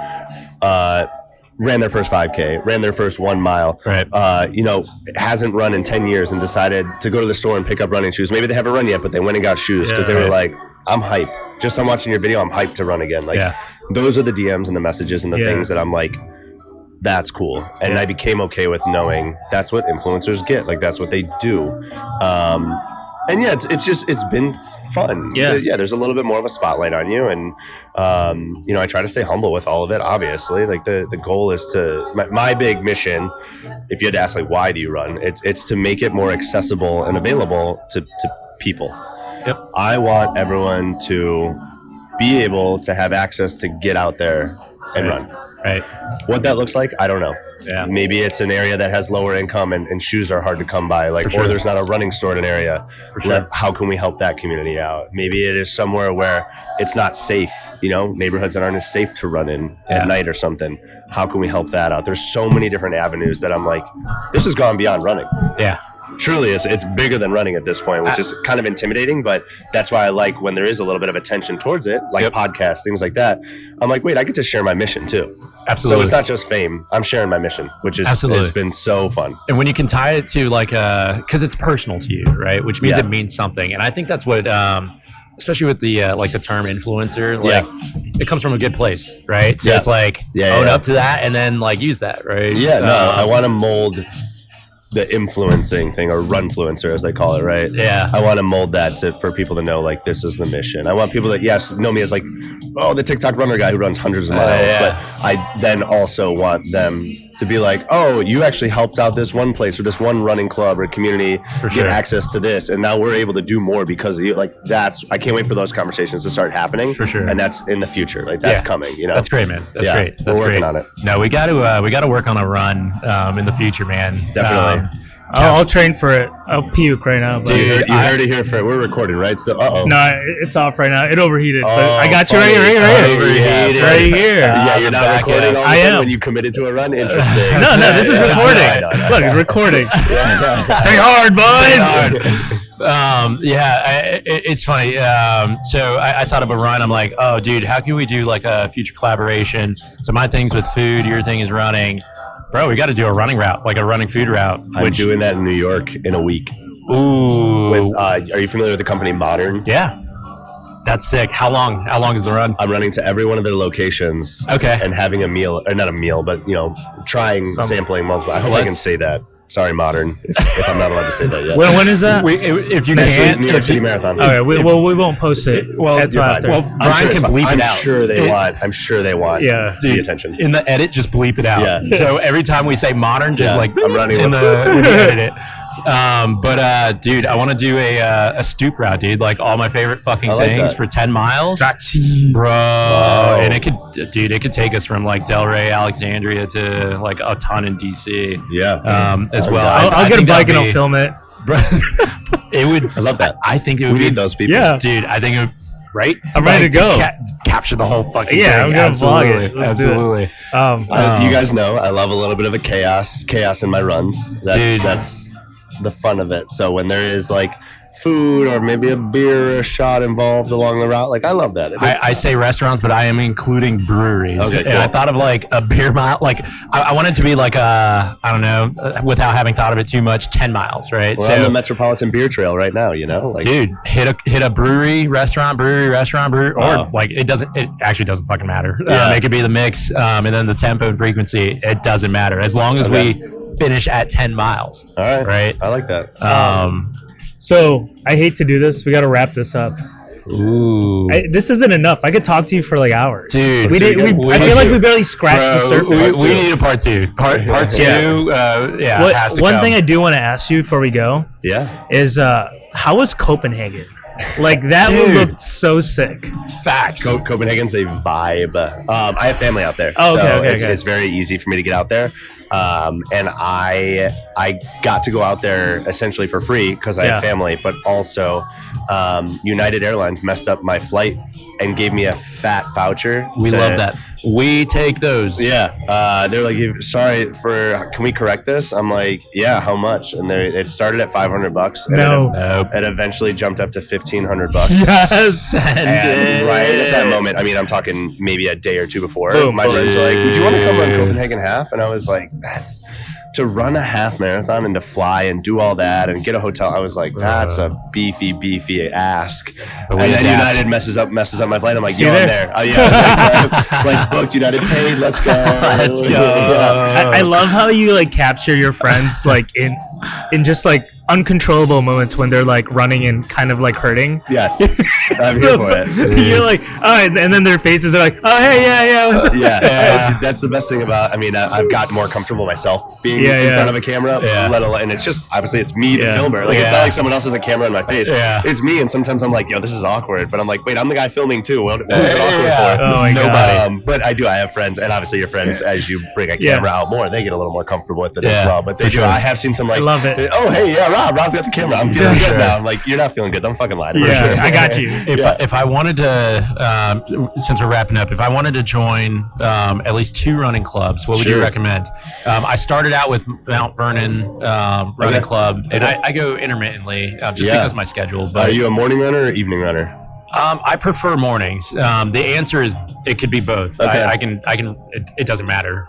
ran their first 5K, ran their first 1 mile, right? Hasn't run in 10 years and decided to go to the store and pick up running shoes. Maybe they haven't run yet, but they went and got shoes because they were like, I'm hyped. Just I'm watching your video, I'm hyped to run again. Like those are the DMs and the messages and the things that I'm like, that's cool. And I became okay with knowing that's what influencers get. Like, that's what they do. And yeah, it's been fun. Yeah. There's a little bit more of a spotlight on you. And, I try to stay humble with all of it, obviously. Like the goal is my big mission, if you had to ask, like, why do you run? It's to make it more accessible and available to people. Yep. I want everyone to be able to have access to get out there and run. Right. What that looks like, I don't know. Yeah. Maybe it's an area that has lower income and shoes are hard to come by, like, or there's not a running store in an area. For sure. How can we help that community out? Maybe it is somewhere where it's not safe, neighborhoods that aren't as safe to run in at night or something. How can we help that out? There's so many different avenues that I'm like, this has gone beyond running. Yeah. Truly, it's bigger than running at this point, which is kind of intimidating, but that's why I like when there is a little bit of attention towards it, like podcasts, things like that. I'm like, wait, I get to share my mission too. Absolutely. So it's not just fame. I'm sharing my mission, which is it's been so fun. And when you can tie it to like because it's personal to you, right? Which means it means something. And I think that's what especially with the like the term influencer, like it comes from a good place, right? So it's like own up to that and then like use that, right? Yeah, no, I want to mold the influencing thing, or runfluencer as they call it, right? Yeah. I want to mold that for people to know, like, this is the mission. I want people that, know me as like, oh, the TikTok runner guy who runs hundreds of miles. But I then also want them to be like, oh, you actually helped out this one place or this one running club or community get access to this. And now we're able to do more because of you. Like, I can't wait for those conversations to start happening. For sure. And that's in the future. Like, that's coming, That's great, man. That's great. That's we're working on it. No, we got to work on a run in the future, man. Definitely. I'll train for it. I'll puke right now. But Dude, you heard it here first. We're recording, right? So, no, it's off right now. It overheated. But I got funny. you right here. Overheated. Right here. Yeah, you're not recording all of a sudden when you committed to a run? Interesting. No, this is recording. Look, it's recording. Stay hard, boys. It's funny. So I thought of a run. I'm like, oh, dude, how can we do like a future collaboration? So my thing's with food. Your thing is running. Bro, we got to do a running route, like a running food route. I'm doing that in New York in a week. Ooh. Are you familiar with the company Modern? Yeah. That's sick. How long is the run? I'm running to every one of their locations. Okay. And having a meal, or not a meal, but, trying, sampling multiple. I hope I can say that. Sorry, Modern, if I'm not allowed to say that yet. When is that? If you next can, New York City Marathon. Okay, we won't post it. After. Well, Bryan can bleep it out. I'm sure they want the attention. In the edit, just bleep it out. Yeah. So every time we say Modern, just like I'm running in the edit. Dude, I want to do a stoop route, dude. Like all my favorite fucking things for 10 miles, bro. Wow. And it could take us from like Delray, Alexandria to like a ton in DC. Yeah. As well. I'll get a bike and I'll film it. It would. I love that. I think it would. We need those people. Yeah, dude. I think it would. Right? I'm ready to go. Capture the whole fucking thing. I'm gonna vlog it. Absolutely. You guys know I love a little bit of a chaos in my runs. That's the fun of it. So when there is like food or maybe a beer or a shot involved along the route, like I love that. I say restaurants, but I am including breweries. Okay, cool. And I thought of like a beer mile. Like I want it to be like I don't know, without having thought of it too much, 10 miles, right? We're on the Metropolitan Beer Trail right now, like, dude, hit a brewery, restaurant, or like it actually doesn't fucking matter. It could be the mix, and then the tempo and frequency. It doesn't matter as long as we finish at 10 miles. All right. Right. I like that. So I hate to do this. We got to wrap this up. Ooh. This isn't enough. I could talk to you for like hours. Dude. I feel like we barely scratched the surface. We need a part two. Part two. Has to one come. thing I do want to ask you before we go. Is how was Copenhagen? Like that one looked so sick. Facts. Copenhagen's a vibe. I have family out there, it's very easy for me to get out there. And I got to go out there essentially for free because I have family, but also United Airlines messed up my flight and gave me a fat voucher. We love that. We take those. Yeah. They're like, can we correct this? I'm like, yeah, how much? And it started at $500. And it eventually jumped up to $1,500. Yes. And right at that moment, I mean, I'm talking maybe a day or two before, my friends were like, would you want to come run Copenhagen half? And I was like, that's to run a half marathon and to fly and do all that and get a hotel, I was like, that's a beefy ask. And then United messes up my flight. I'm like, yo, I'm there. Oh yeah, like, flight's booked. United paid. Let's go. Let's go. I love how you like capture your friends like in just like uncontrollable moments when they're like running and kind of like hurting. Yes, I'm here for it. You're like, oh, and then their faces are like, oh, hey, yeah. That's the best thing about. I mean, I've gotten more comfortable myself being in front of a camera. Let alone, and it's just obviously it's me, the filmer. Like it's not like someone else has a camera in my face. It's me, and sometimes I'm like, yo, this is awkward. But I'm like, wait, I'm the guy filming too. Who's it awkward for? Oh my God. But I have friends, and obviously your friends, as you bring a camera out more, they get a little more comfortable with it as well. But they do. I have seen some like, I love it. Oh, hey, yeah, Rob's got the camera. I'm feeling good now. I'm like, you're not feeling good. Don't fucking lie to me. Yeah, I got you. If I wanted to, since we're wrapping up, if I wanted to join at least 2 running clubs, what would you recommend? I started out with Mount Vernon Running Club, and I go intermittently just because of my schedule. But are you a morning runner or evening runner? I prefer mornings. The answer is it could be both. Okay. I can. It doesn't matter.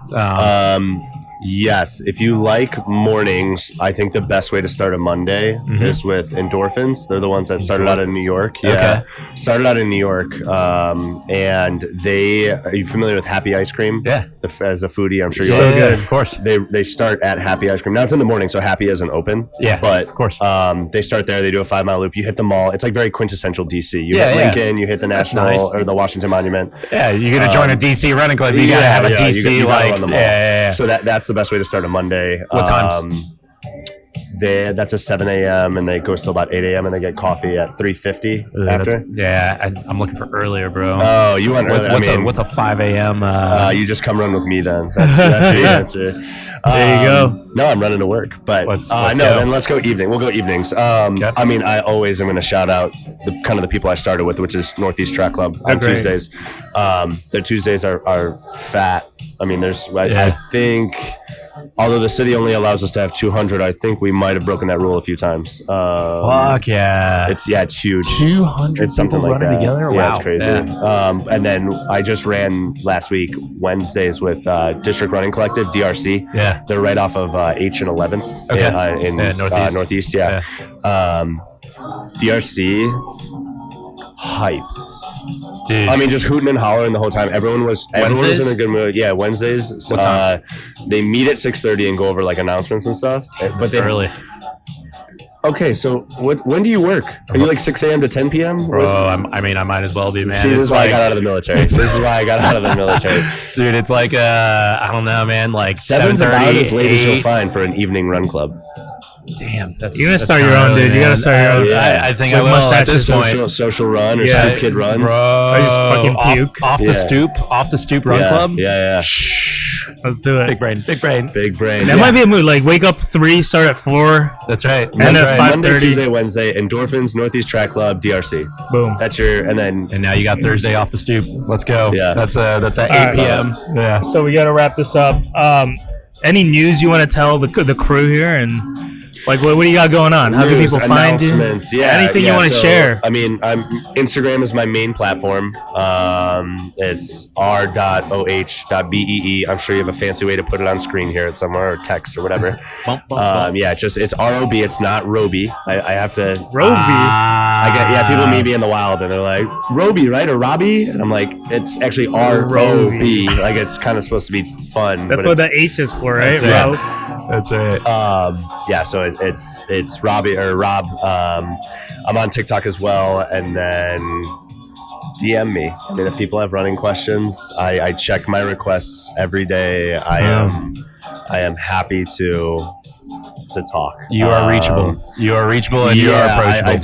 Yes, if you like mornings, I think the best way to start a Monday is with Endorphins. They're the ones that started out in New York. Started out in New York, and are you familiar with Happy Ice Cream? Yeah. As a foodie, I'm sure you are. So good, of course. They start at Happy Ice Cream. Now it's in the morning, so Happy isn't open. Yeah, but of course. They start there. They do a 5-mile loop. You hit the mall. It's like very quintessential DC. You hit Lincoln. You hit the National or the Washington Monument. Yeah, you're gonna join a DC running club. You gotta have a DC you like run the mall. So that's the best way to start a Monday. What times? That's a 7 a.m. and they go till about 8 a.m. and they get coffee at 3:50 after. I'm looking for earlier, bro. Oh, you want earlier? What's a 5 a.m.? You just come run with me then. That's the answer. There you go. No, I'm running to work, but let's no. go. Then let's go evening. We'll go evenings. I mean, I always am going to shout out the people I started with, which is Northeast Track Club on Tuesdays. Their Tuesdays are fat. I mean, I think. Although the city only allows us to have 200, I think we might have broken that rule a few times. Fuck yeah! It's huge. 200 it's something people like running that. together. Yeah, Wow, it's crazy. Yeah. And then I just ran last week Wednesdays with District Running Collective (DRC). Yeah, they're right off of H and 11th. Okay. In Northeast. Yeah. DRC hype. Dude. I mean, just hooting and hollering the whole time. Everyone was in a good mood. Yeah, Wednesdays. What time? They meet at 6:30 and go over like announcements and stuff. But they early. Okay, so when do you work? Are you like 6 a.m. to 10 p.m.? Bro, I might as well be, man. See, this is why I got out of the military. Dude, it's like I don't know, man. Like 7's about as late as you'll find for an evening run club. Damn, you gotta start your own, dude. You gotta start your own. Yeah. I think I will at this point. Social run or Stoop Kid runs. Bro, I just fucking puke off the stoop run club. Yeah. Let's do it. Big brain. That might be a mood. Like wake up 3, start at 4. That's right. And then 5:30. Monday, Tuesday, Wednesday, Endorphins, Northeast Track Club, DRC. Boom. That's and now you got Thursday off the stoop. Let's go. Yeah. That's at 8 p.m. Yeah. So we gotta wrap this up. Any news you want to tell the crew here and? Like, what do you got going on? How can people find you? Anything you want to share? I mean, Instagram is my main platform. It's r.oh.bee. I'm sure you have a fancy way to put it on screen here somewhere or text or whatever. It's ROB. It's not Roby. I have to. Roby? People meet me in the wild and they're like, Roby, right? Or Robbie? And I'm like, it's actually ROB. Like, it's kind of supposed to be fun. That's what the H is for, right? That's right. So it's Robbie or Rob. I'm on TikTok as well, and then DM me. I mean, if people have running questions, I check my requests every day. I am happy to talk. You are reachable. You are reachable, and you are approachable. I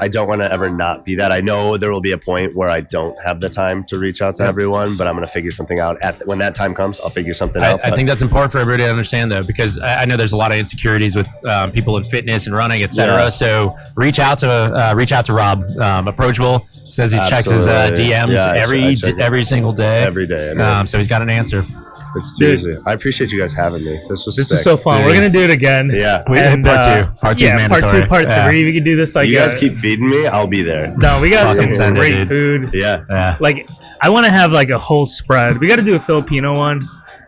don't want to ever not be that. I know there will be a point where I don't have the time to reach out to everyone, but I'm going to figure something out. When that time comes, I'll figure something out. I think that's important for everybody to understand, though, because I know there's a lot of insecurities with people in fitness and running, etc. Yeah. So reach out to Rob. Approachable. Says he checks his DMs every single day. Every day. So he's got an answer. It's too easy. I appreciate you guys having me. This was so fun. Dude. We're gonna do it again. Yeah. Part two. Part 2 is mandatory. Part 3. We can do this like you guys keep feeding me. I'll be there. No, we got some great food. Yeah. Like I want to have like a whole spread. We got to do a Filipino one.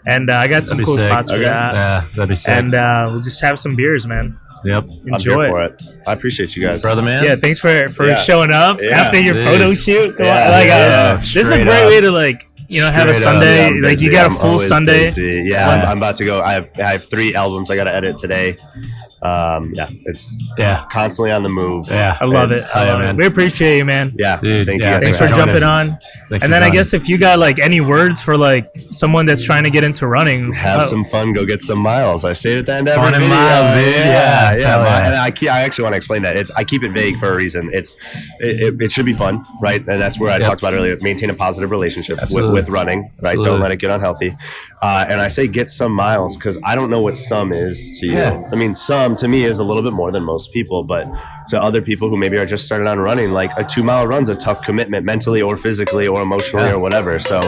And I got some cool spots for that. Yeah, that'd be sick. And we'll just have some beers, man. Yep. Enjoy I'm here for it. I appreciate you guys. Brother, man. Yeah, thanks for showing up after your photo shoot. This is a great way to have a Sunday. Like you got a full Sunday. Busy. Yeah, I'm about to go. I have 3 albums I got to edit today. It's constantly on the move. Yeah, I love it. Man. We appreciate you, man. Yeah, dude. Thank you. Thanks for jumping on. And then I guess if you got any words for someone that's trying to get into running, have some fun, go get some miles. I say it at the end of every video. Miles, dude. Yeah. And I actually want to explain that. I keep it vague for a reason. It should be fun, right? And that's where I talked about earlier. Maintain a positive relationship with running, right? Absolutely. Don't let it get unhealthy. And I say get some miles because I don't know what some is to you. I mean, some to me is a little bit more than most people, but to other people who maybe are just started on running, like a 2-mile run's a tough commitment mentally or physically or emotionally or whatever. So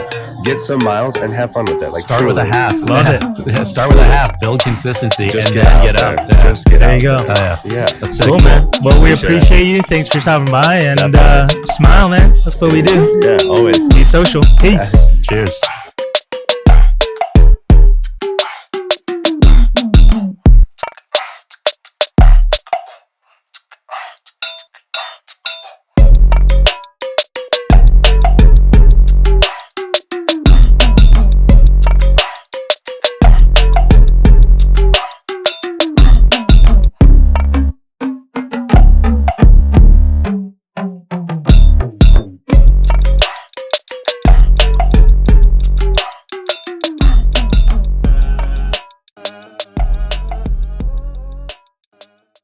get some miles and have fun with it. Start with a half. Love it. Yeah, start with a half. Build consistency. Just and get out. Just get there out. There you go. Yeah. That's sick. Cool, man. Well, we appreciate you. Thanks for stopping by and smile, man. That's what we do. Yeah, always. Be social. Peace. Cheers.